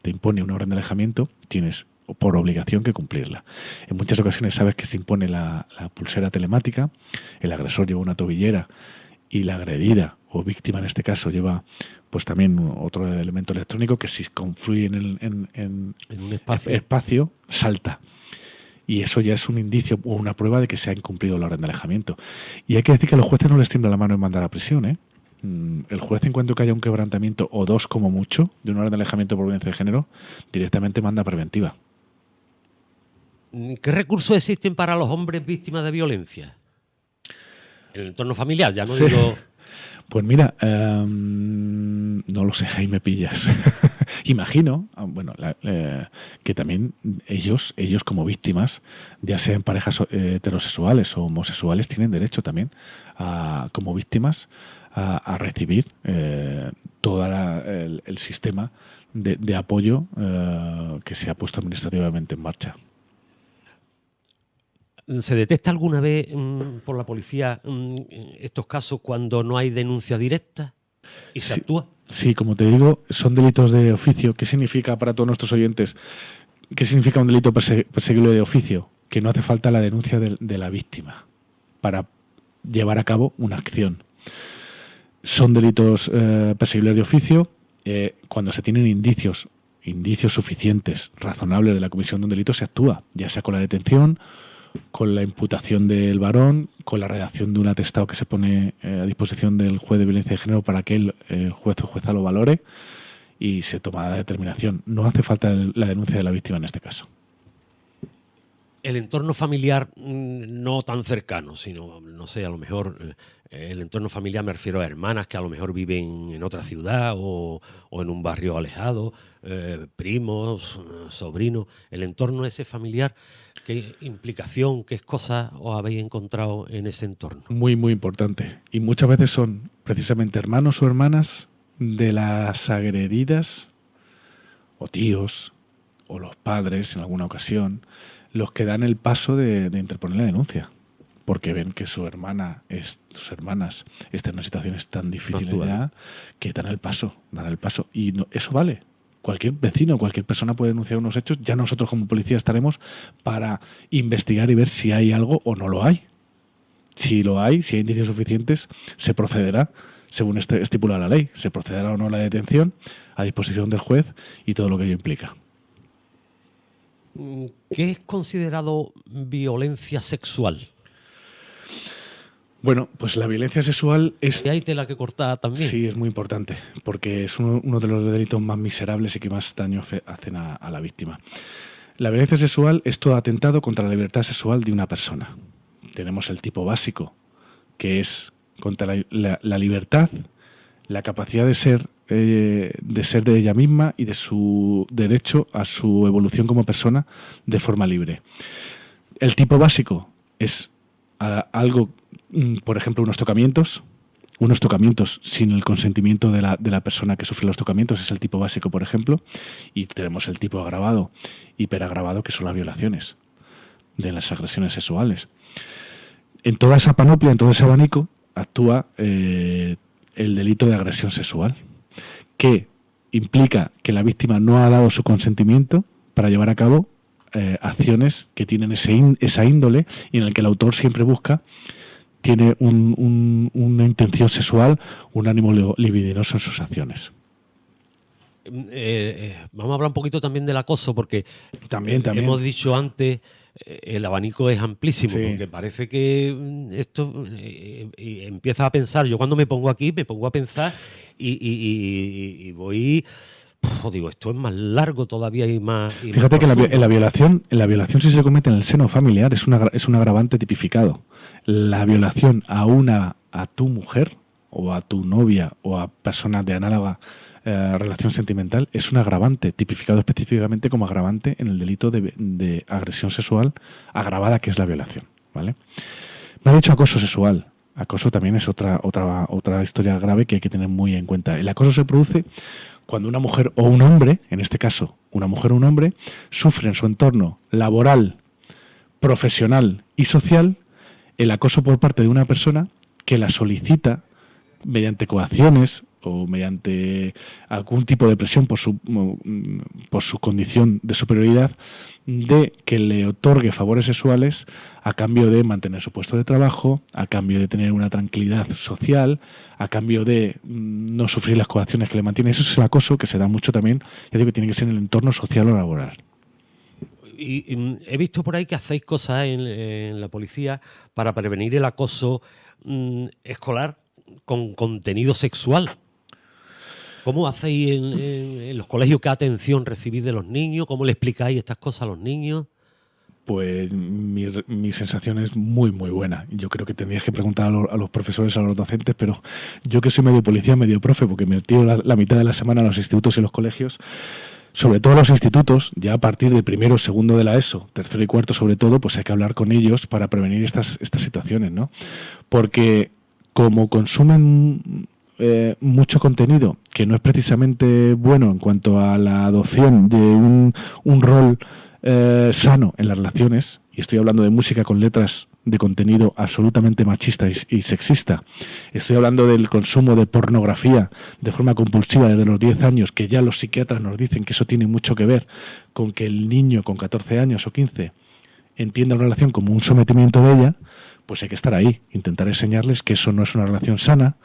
impone una orden de alejamiento, tienes por obligación que cumplirla. En muchas ocasiones sabes que se impone la pulsera telemática, el agresor lleva una tobillera y la agredida o víctima en este caso lleva pues también otro elemento electrónico que si confluye en un espacio salta. Y eso ya es un indicio o una prueba de que se ha incumplido la orden de alejamiento. Y hay que decir que a los jueces no les tiembla la mano en mandar a prisión, El juez, en cuanto que haya un quebrantamiento o 2 como mucho de una orden de alejamiento por violencia de género, directamente manda preventiva. ¿Qué recursos existen para los hombres víctimas de violencia? En el entorno familiar, ya no Sí. digo... Pues mira, no lo sé, ahí me pillas. Imagino, que también ellos como víctimas, ya sean parejas heterosexuales o homosexuales, tienen derecho también, como víctimas, a recibir todo el sistema de apoyo que se ha puesto administrativamente en marcha. ¿Se detecta alguna vez por la policía estos casos cuando no hay denuncia directa y se actúa? Sí, como te digo, son delitos de oficio. ¿Qué significa para todos nuestros oyentes? ¿Qué significa un delito perseguible de oficio? Que no hace falta la denuncia de la víctima para llevar a cabo una acción. Son delitos perseguibles de oficio cuando se tienen indicios suficientes, razonables de la comisión de un delito, se actúa, ya sea con la detención, con la imputación del varón, con la redacción de un atestado que se pone a disposición del juez de violencia de género para que el juez o jueza lo valore y se toma la determinación. No hace falta la denuncia de la víctima en este caso. El entorno familiar no tan cercano, sino, no sé, a lo mejor el entorno familiar me refiero a hermanas que a lo mejor viven en otra ciudad o en un barrio alejado, primos, sobrinos. El entorno ese familiar, ¿qué implicación, qué cosas os habéis encontrado en ese entorno? Muy, muy importante. Y muchas veces son precisamente hermanos o hermanas de las agredidas, o tíos, o los padres en alguna ocasión, los que dan el paso de interponer la denuncia, porque ven que sus hermanas están en situaciones tan difíciles ya que dan el paso. Y eso vale. Cualquier vecino, cualquier persona puede denunciar unos hechos. Ya nosotros como policía estaremos para investigar y ver si hay algo o no lo hay. Si lo hay, si hay indicios suficientes, se procederá, según estipula la ley, se procederá o no a la detención a disposición del juez y todo lo que ello implica. ¿Qué es considerado violencia sexual? Bueno, pues la violencia sexual es... ¿Y hay tela que cortar también? Sí, es muy importante, porque es uno de los delitos más miserables y que más daño hacen a la víctima. La violencia sexual es todo atentado contra la libertad sexual de una persona. Tenemos el tipo básico, que es contra la libertad, la capacidad de ser de ella misma y de su derecho a su evolución como persona de forma libre. El tipo básico es algo, por ejemplo, unos tocamientos sin el consentimiento de la persona que sufre los tocamientos, es el tipo básico, por ejemplo, y tenemos el tipo agravado, hiperagravado, que son las violaciones de las agresiones sexuales. En toda esa panoplia, en todo ese abanico, actúa el delito de agresión sexual, que implica que la víctima no ha dado su consentimiento para llevar a cabo acciones que tienen esa índole y en el que el autor siempre tiene una intención sexual, un ánimo libidinoso en sus acciones. Vamos a hablar un poquito también del acoso, porque también. Hemos dicho antes, el abanico es amplísimo, sí. Porque parece que esto empieza a pensar. Yo cuando me pongo aquí, me pongo a pensar y voy... digo, esto es más largo todavía y más... Fíjate que en la violación si se comete en el seno familiar es un agravante tipificado. La violación a tu mujer o a tu novia o a personas de análoga relación sentimental es un agravante tipificado específicamente como agravante en el delito de agresión sexual agravada, que es la violación, ¿vale? Me ha dicho acoso sexual. Acoso también es otra historia grave que hay que tener muy en cuenta. El acoso se produce cuando una mujer o un hombre, en este caso una mujer o un hombre, sufre en su entorno laboral, profesional y social el acoso por parte de una persona que la solicita mediante coacciones o mediante algún tipo de presión por su condición de superioridad, de que le otorgue favores sexuales a cambio de mantener su puesto de trabajo, a cambio de tener una tranquilidad social, a cambio de no sufrir las coacciones que le mantienen. Eso es el acoso, que se da mucho también, ya digo, que tiene que ser en el entorno social o laboral. Y he visto por ahí que hacéis cosas en la policía para prevenir el acoso escolar con contenido sexual. ¿Cómo hacéis en los colegios? ¿Qué atención recibís de los niños? ¿Cómo le explicáis estas cosas a los niños? pues mi sensación es muy, muy buena. Yo creo que tendrías que preguntar a los profesores, a los docentes, pero yo que soy medio policía, medio profe, porque me tiro la mitad de la semana a los institutos y los colegios, sobre todo los institutos, ya a partir de primero, segundo de la ESO, tercero y cuarto sobre todo, pues hay que hablar con ellos para prevenir estas situaciones, ¿no? Porque como consumen mucho contenido que no es precisamente bueno en cuanto a la adopción de un rol sano en las relaciones, y estoy hablando de música con letras de contenido absolutamente machista y sexista. Estoy hablando del consumo de pornografía de forma compulsiva desde los 10 años, que ya los psiquiatras nos dicen que eso tiene mucho que ver con que el niño con 14 años o 15 entienda una relación como un sometimiento de ella. Pues hay que estar ahí, intentar enseñarles que eso no es una relación sana,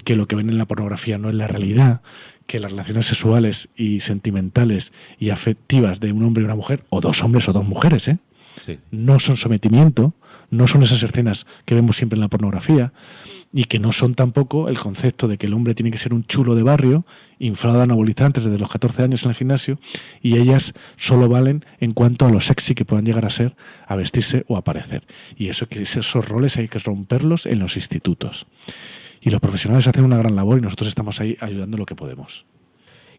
que lo que ven en la pornografía no es la realidad, que las relaciones sexuales y sentimentales y afectivas de un hombre y una mujer, o dos hombres o dos mujeres, sí, no son sometimiento, no son esas escenas que vemos siempre en la pornografía, y que no son tampoco el concepto de que el hombre tiene que ser un chulo de barrio, inflado de anabolizantes desde los 14 años en el gimnasio, y ellas solo valen en cuanto a lo sexy que puedan llegar a ser, a vestirse o a parecer. Y esos roles hay que romperlos en los institutos. Y los profesionales hacen una gran labor y nosotros estamos ahí ayudando lo que podemos.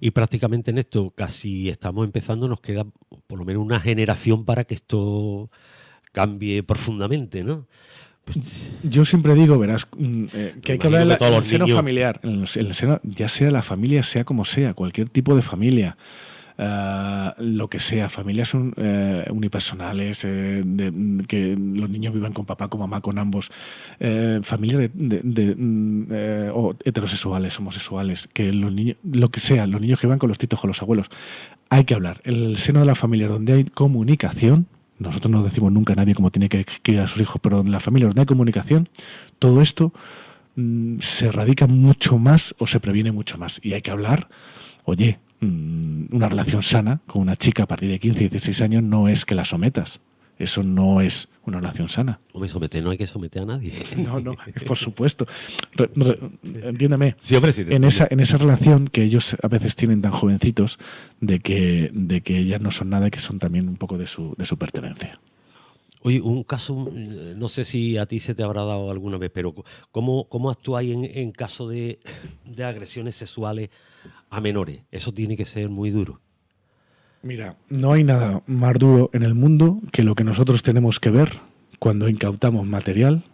Y prácticamente en esto casi estamos empezando, nos queda por lo menos una generación para que esto cambie profundamente, ¿no? Pues, yo siempre digo, verás, que hay que hablar en el seno niños familiar, en el seno, ya sea la familia, sea como sea, cualquier tipo de familia. Lo que sea, familias unipersonales, que los niños vivan con papá, con mamá, con ambos, familias o heterosexuales, homosexuales, que los niños, lo que sea, los niños que van con los titos, con los abuelos, hay que hablar. En el seno de la familia donde hay comunicación, nosotros no decimos nunca a nadie cómo tiene que criar a sus hijos, pero en la familia donde hay comunicación, todo esto se erradica mucho más o se previene mucho más. Y hay que hablar, oye, una relación sana con una chica a partir de 15 y 16 años no es que la sometas. Eso no es una relación sana. No hay que someter a nadie. No, por supuesto. Entiéndeme. Sí, hombre, sí, en esa relación que ellos a veces tienen tan jovencitos de que ellas no son nada y que son también un poco de su pertenencia. Oye, un caso, no sé si a ti se te habrá dado alguna vez, pero ¿cómo actuáis en caso de agresiones sexuales a menores? Eso tiene que ser muy duro. Mira, no hay nada más duro en el mundo que lo que nosotros tenemos que ver cuando incautamos material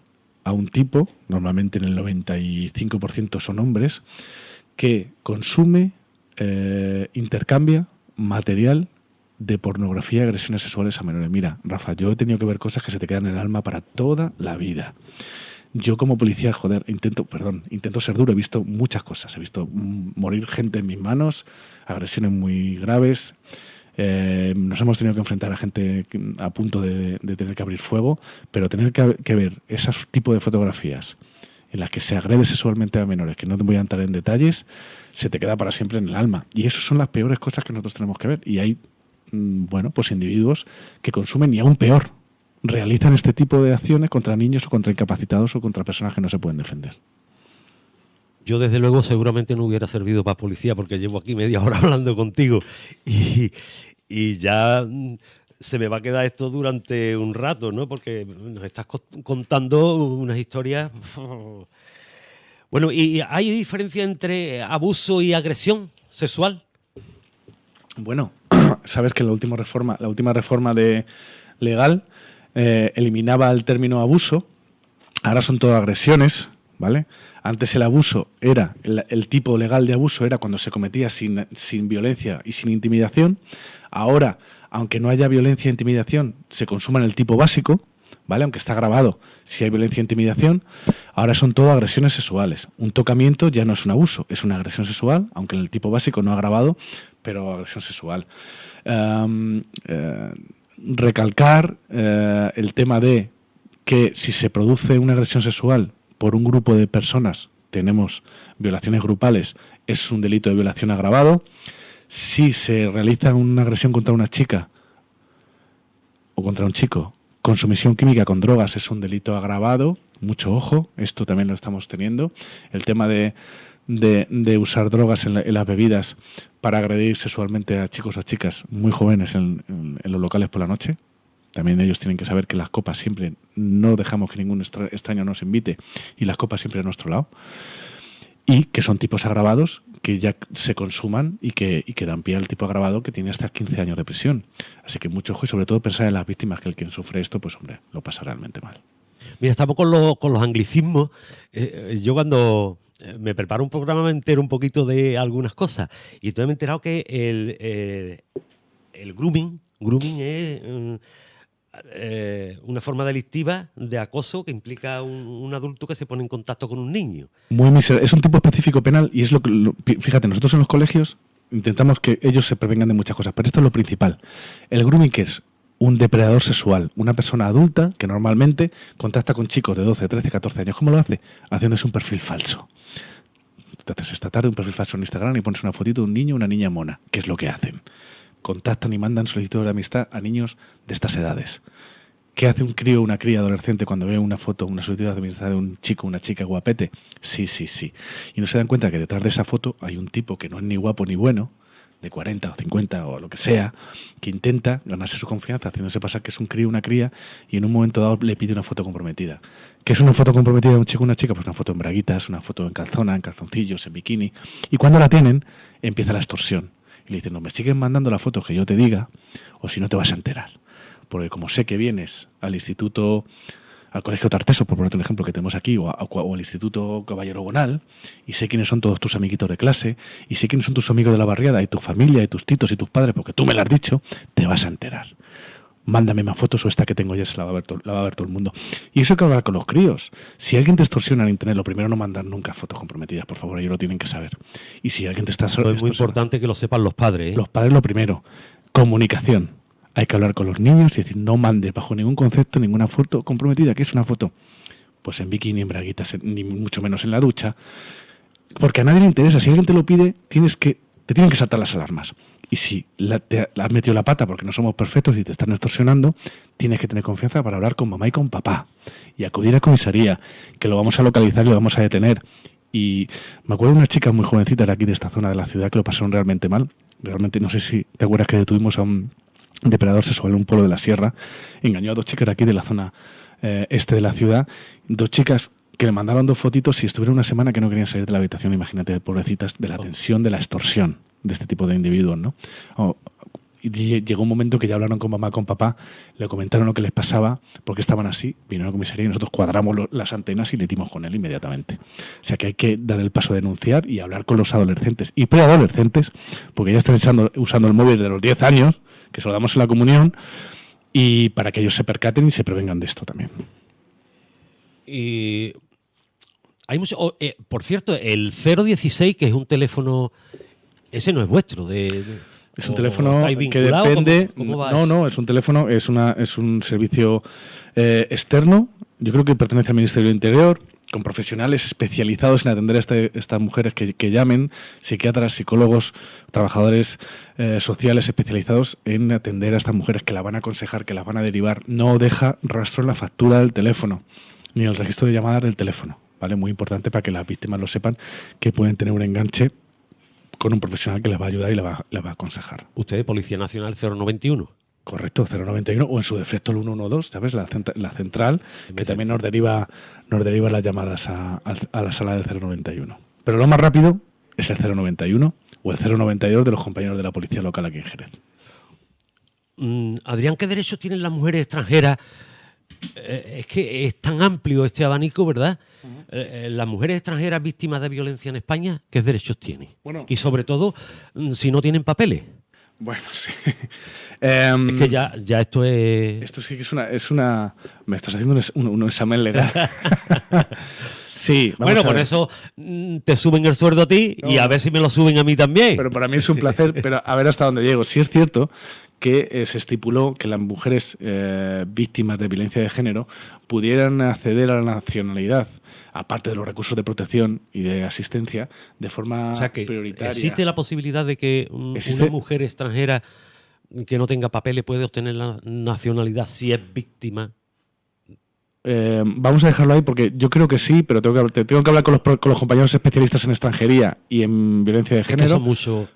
a un tipo, normalmente en el 95% son hombres, que consume, intercambia material de pornografía y agresiones sexuales a menores. Mira, Rafa, yo he tenido que ver cosas que se te quedan en el alma para toda la vida. Yo como policía, intento ser duro, he visto muchas cosas, he visto morir gente en mis manos, agresiones muy graves, nos hemos tenido que enfrentar a gente a punto de tener que abrir fuego, pero tener que ver ese tipo de fotografías en las que se agrede sexualmente a menores, que no te voy a entrar en detalles, se te queda para siempre en el alma. Y esas son las peores cosas que nosotros tenemos que ver. Y hay, pues individuos que consumen, y aún peor, realizan este tipo de acciones contra niños o contra incapacitados o contra personas que no se pueden defender. Yo, desde luego, seguramente no hubiera servido para policía porque llevo aquí media hora hablando contigo y ya se me va a quedar esto durante un rato, ¿no? Porque nos estás contando unas historias. Bueno, ¿y hay diferencia entre abuso y agresión sexual? Bueno, sabes que la última reforma legal eliminaba el término abuso. Ahora son todo agresiones, ¿vale? Antes el abuso era, el tipo legal de abuso era cuando se cometía sin violencia y sin intimidación. Ahora, aunque no haya violencia e intimidación, se consuma en el tipo básico, ¿vale? Aunque está grabado si hay violencia e intimidación. Ahora son todo agresiones sexuales. Un tocamiento ya no es un abuso, es una agresión sexual, aunque en el tipo básico no ha grabado, pero agresión sexual. Recalcar el tema de que si se produce una agresión sexual por un grupo de personas, tenemos violaciones grupales, es un delito de violación agravado. Si se realiza una agresión contra una chica o contra un chico con sumisión química con drogas, es un delito agravado. Mucho ojo, esto también lo estamos teniendo. El tema de usar drogas en las bebidas para agredir sexualmente a chicos o a chicas muy jóvenes en los locales por la noche, También ellos tienen que saber que las copas siempre no dejamos que ningún extraño nos invite y las copas siempre a nuestro lado. Y que son tipos agravados que ya se consuman y que dan pie al tipo agravado que tiene hasta 15 años de prisión. Así que mucho ojo y sobre todo pensar en las víctimas, que el quien sufre esto, pues hombre, lo pasa realmente mal. Mira, estamos con los anglicismos. Yo cuando me preparo un programa me entero un poquito de algunas cosas. Y entonces me he enterado que el grooming es una forma delictiva de acoso que implica un adulto que se pone en contacto con un niño. Es un tipo específico penal y es fíjate, nosotros en los colegios intentamos que ellos se prevengan de muchas cosas, pero esto es lo principal. El grooming, que es un depredador sexual, una persona adulta que normalmente contacta con chicos de 12, 13, 14 años. ¿Cómo lo hace? Haciéndose un perfil falso. Te haces esta tarde un perfil falso en Instagram y pones una fotito de un niño o una niña mona, que es lo que hacen. Contactan y mandan solicitudes de amistad a niños de estas edades. ¿Qué hace un crío o una cría adolescente cuando ve una foto, una solicitud de amistad de un chico o una chica guapete? Sí. Y no se dan cuenta que detrás de esa foto hay un tipo que no es ni guapo ni bueno, de 40 o 50 o lo que sea, que intenta ganarse su confianza haciéndose pasar que es un crío o una cría y en un momento dado le pide una foto comprometida. ¿Qué es una foto comprometida de un chico o una chica? Pues una foto en braguitas, una foto en calzona, en calzoncillos, en bikini. Y cuando la tienen, empieza la extorsión. Y le dicen, no me siguen mandando la foto que yo te diga o si no te vas a enterar. Porque como sé que vienes al instituto, al Colegio Tarteso, por ponerte un ejemplo que tenemos aquí, o al Instituto Caballero Gonal, y sé quiénes son todos tus amiguitos de clase, y sé quiénes son tus amigos de la barriada, y tu familia, y tus titos, y tus padres, porque tú me lo has dicho, te vas a enterar. Mándame más fotos o esta que tengo ya se la va a ver todo el mundo. Y eso hay que hablar con los críos. Si alguien te extorsiona en internet, lo primero no mandar nunca fotos comprometidas, por favor, ellos lo tienen que saber. Y si alguien te está... Es muy importante que lo sepan los padres, ¿eh? Los padres lo primero. Comunicación. Hay que hablar con los niños y decir, no mandes bajo ningún concepto ninguna foto comprometida. ¿Qué es una foto? Pues en bikini, en braguitas, ni mucho menos en la ducha. Porque a nadie le interesa. Si alguien te lo pide, te tienen que saltar las alarmas. Y si te has metido la pata porque no somos perfectos y te están extorsionando, tienes que tener confianza para hablar con mamá y con papá. Y acudir a comisaría, que lo vamos a localizar y lo vamos a detener. Y me acuerdo de unas chicas muy jovencitas de aquí, de esta zona de la ciudad, que lo pasaron realmente mal. Realmente, no sé si te acuerdas que detuvimos a un depredador sexual en un pueblo de la sierra. Engañó a 2 chicas de aquí de la zona este de la ciudad. 2 chicas que le mandaron 2 fotitos y estuvieron una semana que no querían salir de la habitación. Imagínate, pobrecitas, de la tensión, de la extorsión de este tipo de individuos, ¿no? Y llegó un momento que ya hablaron con mamá, con papá, le comentaron lo que les pasaba, porque estaban así, vinieron a la comisaría y nosotros cuadramos las antenas y le dimos con él inmediatamente. O sea que hay que dar el paso de denunciar y hablar con los adolescentes y preadolescentes, porque ya están usando el móvil de los 10 años, que se lo damos en la comunión, y para que ellos se percaten y se prevengan de esto también. Y hay mucho. Por cierto, el 016, que es un teléfono, ese no es vuestro, es un teléfono que depende. ¿Cómo va eso? No, es un teléfono, es un servicio externo. Yo creo que pertenece al Ministerio del Interior, con profesionales especializados en atender a estas mujeres que llamen, psiquiatras, psicólogos, trabajadores sociales especializados en atender a estas mujeres, que la van a aconsejar, que las van a derivar. No deja rastro en la factura del teléfono, ni en el registro de llamadas del teléfono, ¿vale? Muy importante para que las víctimas lo sepan, que pueden tener un enganche con un profesional que les va a ayudar y les va a aconsejar. ¿Usted, Policía Nacional 091? Correcto, 091, o en su defecto el 112, ¿sabes? La central, que también nos deriva las llamadas a la sala del 091. Pero lo más rápido es el 091 o el 092 de los compañeros de la policía local aquí en Jerez. Adrián, ¿qué derechos tienen las mujeres extranjeras? Es que es tan amplio este abanico, ¿verdad? Las mujeres extranjeras víctimas de violencia en España, ¿qué derechos tienen? Bueno, y sobre todo, si no tienen papeles. Bueno, sí. Es que ya esto es... Esto sí que es una... Me estás haciendo un examen legal. Sí, bueno, por eso te suben el sueldo a ti y a ver si me lo suben a mí también. Pero para mí es un placer, pero a ver hasta dónde llego. Sí es cierto que se estipuló que las mujeres víctimas de violencia de género pudieran acceder a la nacionalidad, aparte de los recursos de protección y de asistencia, de forma prioritaria. ¿Existe la posibilidad de que una mujer extranjera que no tenga papeles puede obtener la nacionalidad si es víctima vamos a dejarlo ahí porque yo creo que sí, pero tengo que hablar con los compañeros especialistas en extranjería y en violencia de género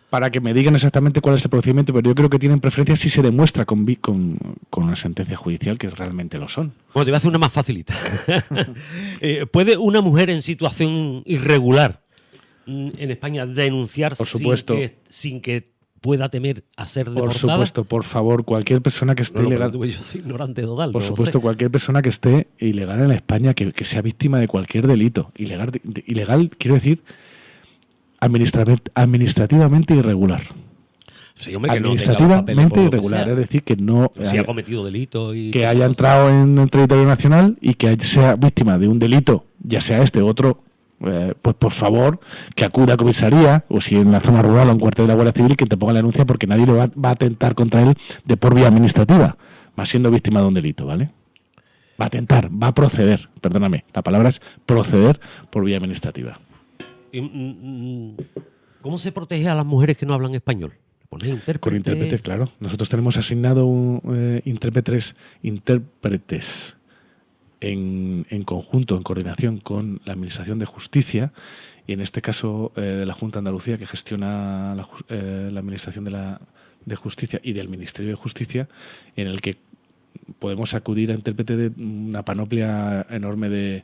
para que me digan exactamente cuál es el procedimiento, pero yo creo que tienen preferencia si se demuestra con una sentencia judicial que realmente lo son. Bueno, te voy a hacer una más facilita. ¿Puede una mujer en situación irregular en España denunciar por supuesto, sin que pueda temer a ser deportada? Por supuesto, por favor, cualquier persona que esté ilegal. Yo soy ignorante total. Por supuesto, cualquier persona que esté ilegal en España, que sea víctima de cualquier delito. Ilegal quiero decir, administrativamente irregular. Sí, hombre, administrativamente irregular, es decir, que no si ha cometido delito y que haya entrado en territorio nacional y que sea víctima de un delito, ya sea este u otro. Pues por favor, que acuda a comisaría, o si en la zona rural o en cuartel de la Guardia Civil, que te ponga la denuncia porque nadie le va a atentar contra él de por vía administrativa, va siendo víctima de un delito, ¿vale? Va a atentar, va a proceder, perdóname, la palabra es proceder por vía administrativa. ¿Cómo se protege a las mujeres que no hablan español? Con intérpretes, claro. Nosotros tenemos asignado intérpretes en conjunto, en coordinación con la Administración de Justicia y en este caso de la Junta de Andalucía, que gestiona la Administración de Justicia y del Ministerio de Justicia, en el que podemos acudir a intérprete de una panoplia enorme de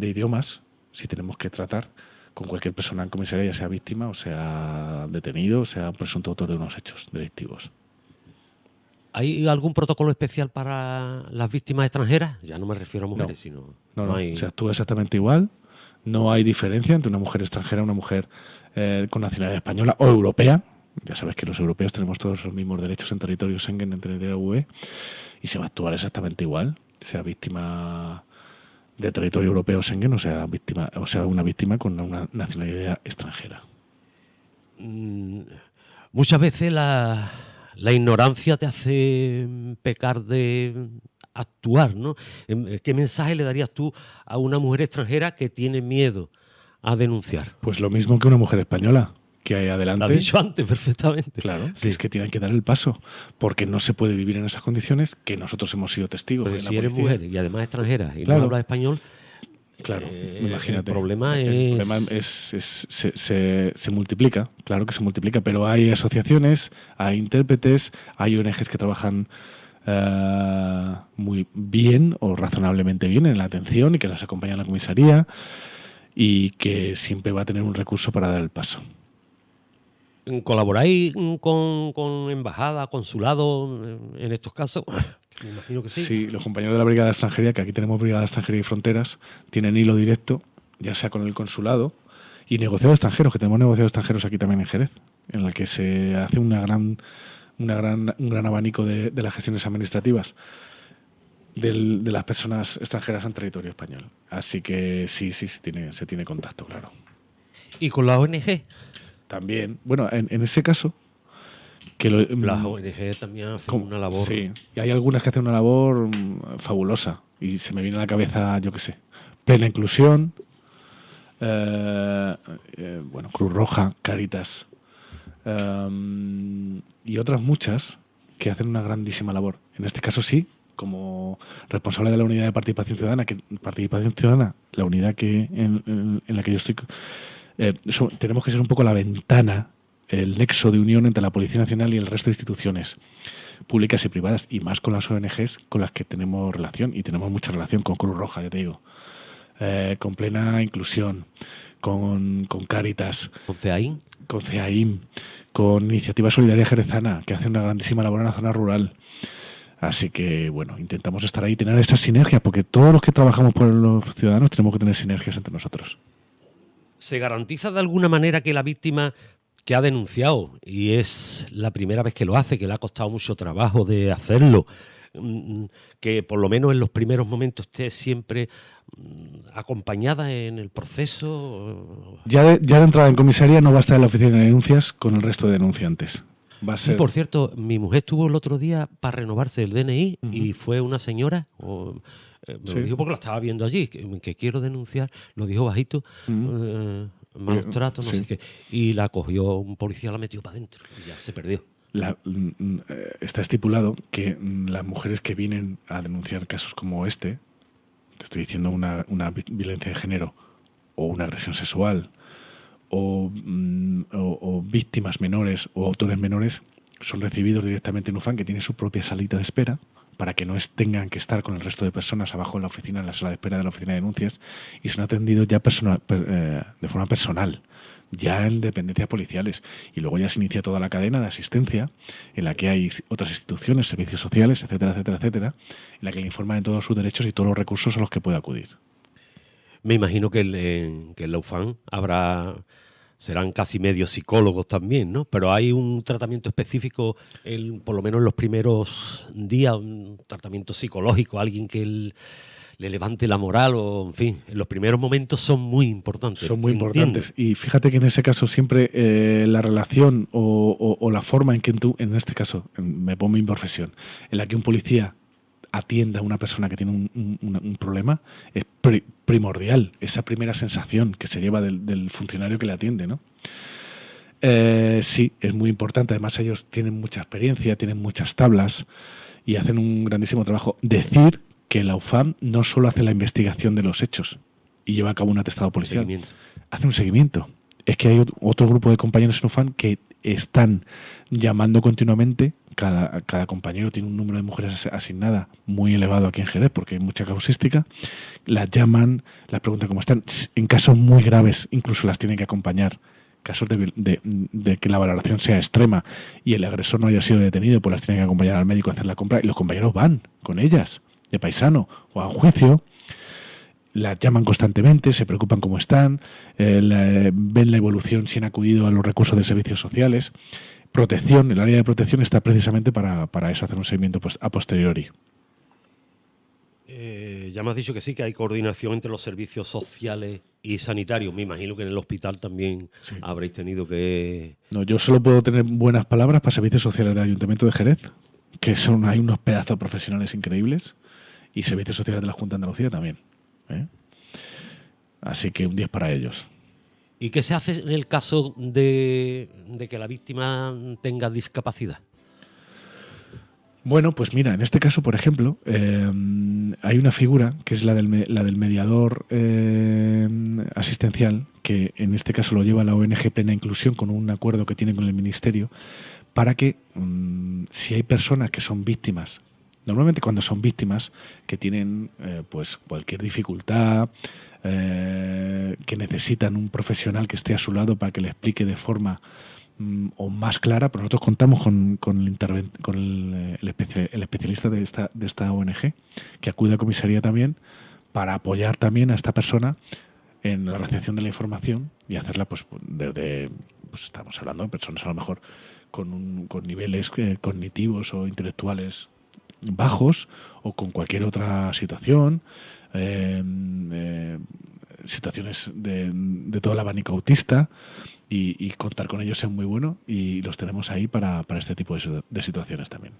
idiomas, si tenemos que tratar con cualquier persona en comisaría, ya sea víctima o sea detenido o sea presunto autor de unos hechos delictivos. ¿Hay algún protocolo especial para las víctimas extranjeras? Ya no me refiero a mujeres, sino... No. Se actúa exactamente igual. No hay diferencia entre una mujer extranjera y una mujer con nacionalidad española o europea. Ya sabes que los europeos tenemos todos los mismos derechos en territorio Schengen, en territorio UE, y se va a actuar exactamente igual, sea víctima de territorio europeo Schengen o sea una víctima con una nacionalidad extranjera. Muchas veces la ignorancia te hace pecar de actuar, ¿no? ¿Qué mensaje le darías tú a una mujer extranjera que tiene miedo a denunciar? Pues lo mismo que una mujer española, que hay adelante. Lo has dicho antes perfectamente. Claro, sí. Es que tienen que dar el paso, porque no se puede vivir en esas condiciones que nosotros hemos sido testigos. Pues si eres mujer y además extranjera y no hablas español... Claro, imagínate. El problema se multiplica, claro que se multiplica, pero hay asociaciones, hay intérpretes, hay ONGs que trabajan muy bien o razonablemente bien en la atención y que las acompañan a la comisaría y que siempre va a tener un recurso para dar el paso. ¿Colaboráis con embajada, consulado en estos casos? Me imagino que sí. Sí, los compañeros de la Brigada de Extranjería, que aquí tenemos Brigada de Extranjería y Fronteras, tienen hilo directo, ya sea con el consulado y negociados extranjeros, que tenemos negociados extranjeros aquí también en Jerez, en el que se hace un gran abanico de las gestiones administrativas de las personas extranjeras en territorio español. Así que sí, se tiene contacto, claro. ¿Y con la ONG? También. Bueno, en ese caso... las ONG también hacen una labor. Sí, y hay algunas que hacen una labor fabulosa. Y se me viene a la cabeza, yo qué sé, Plena Inclusión, Cruz Roja, Cáritas, y otras muchas que hacen una grandísima labor. En este caso sí, como responsable de la unidad de participación ciudadana, la unidad en la que yo estoy, tenemos que ser un poco la ventana, el nexo de unión entre la Policía Nacional y el resto de instituciones públicas y privadas, y más con las ONGs con las que tenemos relación, y tenemos mucha relación con Cruz Roja, ya te digo, con Plena Inclusión, con Cáritas, con CEAIM, con Iniciativa Solidaria Jerezana, que hace una grandísima labor en la zona rural. Así que, bueno, intentamos estar ahí, tener esas sinergias, porque todos los que trabajamos por los ciudadanos tenemos que tener sinergias entre nosotros. ¿Se garantiza de alguna manera que la víctima que ha denunciado, y es la primera vez que lo hace, que le ha costado mucho trabajo de hacerlo, que por lo menos en los primeros momentos esté siempre acompañada en el proceso? Ya de entrada en comisaría no va a estar en la oficina de denuncias con el resto de denunciantes. Va a ser... Y por cierto, mi mujer estuvo el otro día para renovarse el DNI y fue una señora... me lo dijo porque la estaba viendo allí, que quiero denunciar, lo dijo bajito, malos tratos, no sé qué. Y la cogió un policía, la metió para adentro y ya se perdió. está estipulado que las mujeres que vienen a denunciar casos como este, te estoy diciendo una violencia de género o una agresión sexual o víctimas menores o autores menores, son recibidos directamente en UFAN, que tiene su propia salita de espera, para que no tengan que estar con el resto de personas abajo en la oficina, en la sala de espera de la oficina de denuncias, y son atendidos ya de forma personal, ya en dependencias policiales. Y luego ya se inicia toda la cadena de asistencia, en la que hay otras instituciones, servicios sociales, etcétera, etcétera, etcétera, en la que le informan de todos sus derechos y todos los recursos a los que puede acudir. Me imagino que en la UFAN serán casi medios psicólogos también, ¿no? Pero hay un tratamiento específico, por lo menos en los primeros días, un tratamiento psicológico, alguien que le levante la moral, o en fin, en los primeros momentos son muy importantes. Son muy importantes. Y fíjate que en ese caso siempre la relación o la forma en que tú, en este caso, me pongo mi profesión, en la que un policía atienda a una persona que tiene un problema, es primordial, esa primera sensación que se lleva del funcionario que le atiende, ¿no? Sí, es muy importante. Además, ellos tienen mucha experiencia, tienen muchas tablas y hacen un grandísimo trabajo. Decir que la UFAM no solo hace la investigación de los hechos y lleva a cabo un atestado policial, hace un seguimiento. Es que hay otro grupo de compañeros en UFAM que están llamando continuamente. Cada compañero tiene un número de mujeres asignada muy elevado aquí en Jerez, porque hay mucha causística. Las llaman, las preguntan cómo están. En casos muy graves incluso las tienen que acompañar. Casos de que la valoración sea extrema y el agresor no haya sido detenido, pues las tienen que acompañar al médico a hacer la compra, y los compañeros van con ellas, de paisano o a juicio. Las llaman constantemente, se preocupan cómo están, ven la evolución si han acudido a los recursos de servicios sociales. Protección, el área de protección está precisamente para eso, hacer un seguimiento a posteriori. Ya me has dicho que sí, que hay coordinación entre los servicios sociales y sanitarios. Me imagino que en el hospital también sí habréis tenido que... No, yo solo puedo tener buenas palabras para servicios sociales del Ayuntamiento de Jerez, que hay unos pedazos profesionales increíbles, y servicios sociales de la Junta de Andalucía también. Así que un 10 para ellos. ¿Y qué se hace en el caso de que la víctima tenga discapacidad? Bueno, pues mira, en este caso, por ejemplo, hay una figura que es la del mediador asistencial, que en este caso lo lleva la ONG Plena Inclusión con un acuerdo que tiene con el Ministerio, para que si hay personas que son víctimas, normalmente cuando son víctimas que tienen pues cualquier dificultad, que necesitan un profesional que esté a su lado para que le explique de forma o más clara, pero nosotros contamos con el especialista de esta ONG, que acude a comisaría también para apoyar también a esta persona en la recepción de la información y hacerla pues desde, pues estamos hablando de personas a lo mejor con niveles cognitivos o intelectuales bajos, o con cualquier otra situación, situaciones de todo el abanico autista, y contar con ellos es muy bueno, y los tenemos ahí para este tipo de situaciones también.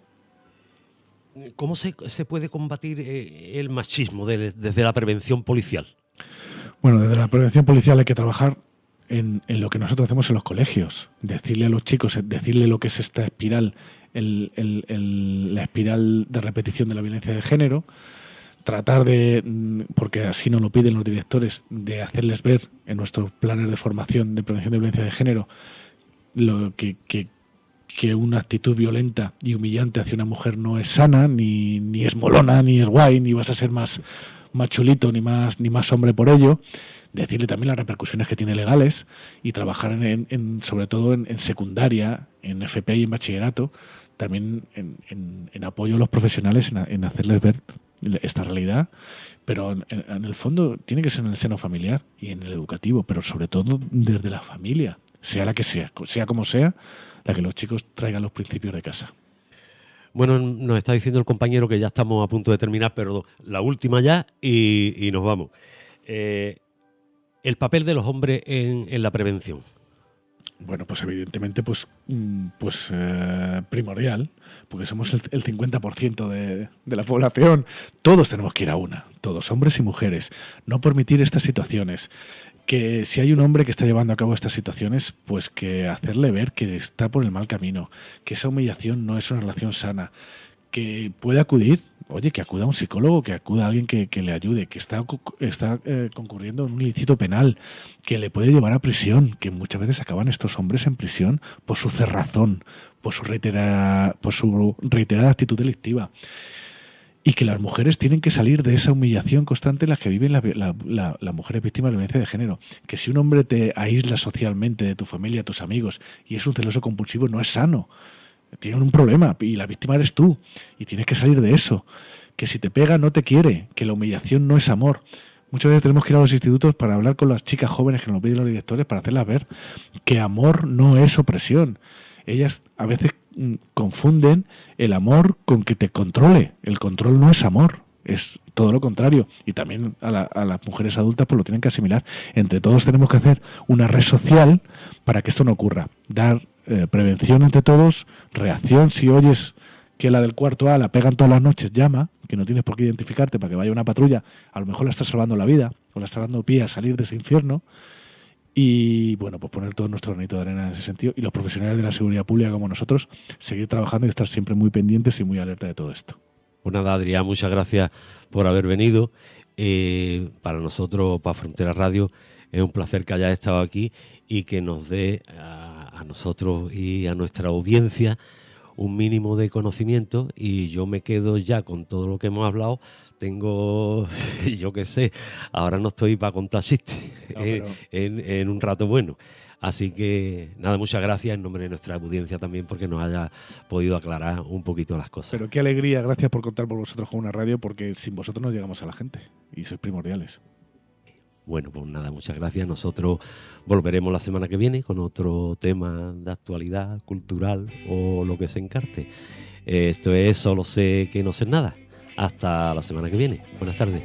¿Cómo se puede combatir el machismo desde la prevención policial? Bueno, desde la prevención policial hay que trabajar en lo que nosotros hacemos en los colegios. Decirle a los chicos, decirle lo que es esta espiral, la espiral de repetición de la violencia de género, tratar de, porque así nos lo piden los directores, de hacerles ver en nuestros planes de formación de prevención de violencia de género lo que una actitud violenta y humillante hacia una mujer no es sana, ni es molona, ni es guay, ni vas a ser más chulito, ni más hombre por ello. Decirle también las repercusiones que tiene legales, y trabajar sobre todo en secundaria, en FP y en bachillerato, también en apoyo a los profesionales, en hacerles ver esta realidad, pero en el fondo tiene que ser en el seno familiar y en el educativo, pero sobre todo desde la familia, sea la que sea como sea, la que los chicos traigan los principios de casa. Bueno, nos está diciendo el compañero que ya estamos a punto de terminar, pero la última ya y nos vamos. El papel de los hombres en la prevención. Bueno, pues evidentemente primordial, porque somos el 50% de la población. Todos tenemos que ir a una, todos, hombres y mujeres. No permitir estas situaciones. que si hay un hombre que está llevando a cabo estas situaciones, pues que hacerle ver que está por el mal camino, que esa humillación no es una relación sana, que puede acudir, oye, que acuda a un psicólogo, que acuda a alguien que le ayude, que está concurriendo en un ilícito penal, que le puede llevar a prisión, que muchas veces acaban estos hombres en prisión por su cerrazón, por su reiterada actitud delictiva. Y que las mujeres tienen que salir de esa humillación constante en la que viven las mujeres víctimas de violencia de género. Que si un hombre te aísla socialmente de tu familia, tus amigos, y es un celoso compulsivo, no es sano. Tienen un problema y la víctima eres tú y tienes que salir de eso. Que si te pega no te quiere, que la humillación no es amor. Muchas veces tenemos que ir a los institutos para hablar con las chicas jóvenes que nos piden los directores para hacerlas ver que amor no es opresión. Ellas a veces confunden el amor con que te controle. El control no es amor, es todo lo contrario. Y también a las mujeres adultas pues lo tienen que asimilar. Entre todos tenemos que hacer una red social para que esto no ocurra. Dar prevención entre todos, reacción. Si oyes que la del cuarto A la pegan todas las noches, llama, que no tienes por qué identificarte para que vaya una patrulla, a lo mejor la estás salvando la vida o la estás dando pie a salir de ese infierno. Y bueno, pues poner todo nuestro granito de arena en ese sentido, y los profesionales de la seguridad pública como nosotros seguir trabajando y estar siempre muy pendientes y muy alerta de todo esto. Pues nada, Adrián, muchas gracias por haber venido. Para nosotros, para Frontera Radio, es un placer que hayas estado aquí y que nos dé a nosotros y a nuestra audiencia un mínimo de conocimiento, y yo me quedo ya con todo lo que hemos hablado. Tengo, yo qué sé, ahora no estoy para contar chistes en un rato bueno. Así que nada, muchas gracias en nombre de nuestra audiencia también porque nos haya podido aclarar un poquito las cosas. Pero qué alegría, gracias por contar por vosotros con una radio, porque sin vosotros no llegamos a la gente y sois primordiales. Bueno, pues nada, muchas gracias. Nosotros volveremos la semana que viene con otro tema de actualidad cultural o lo que se encarte. Esto es Solo sé que no sé nada. Hasta la semana que viene. Buenas tardes.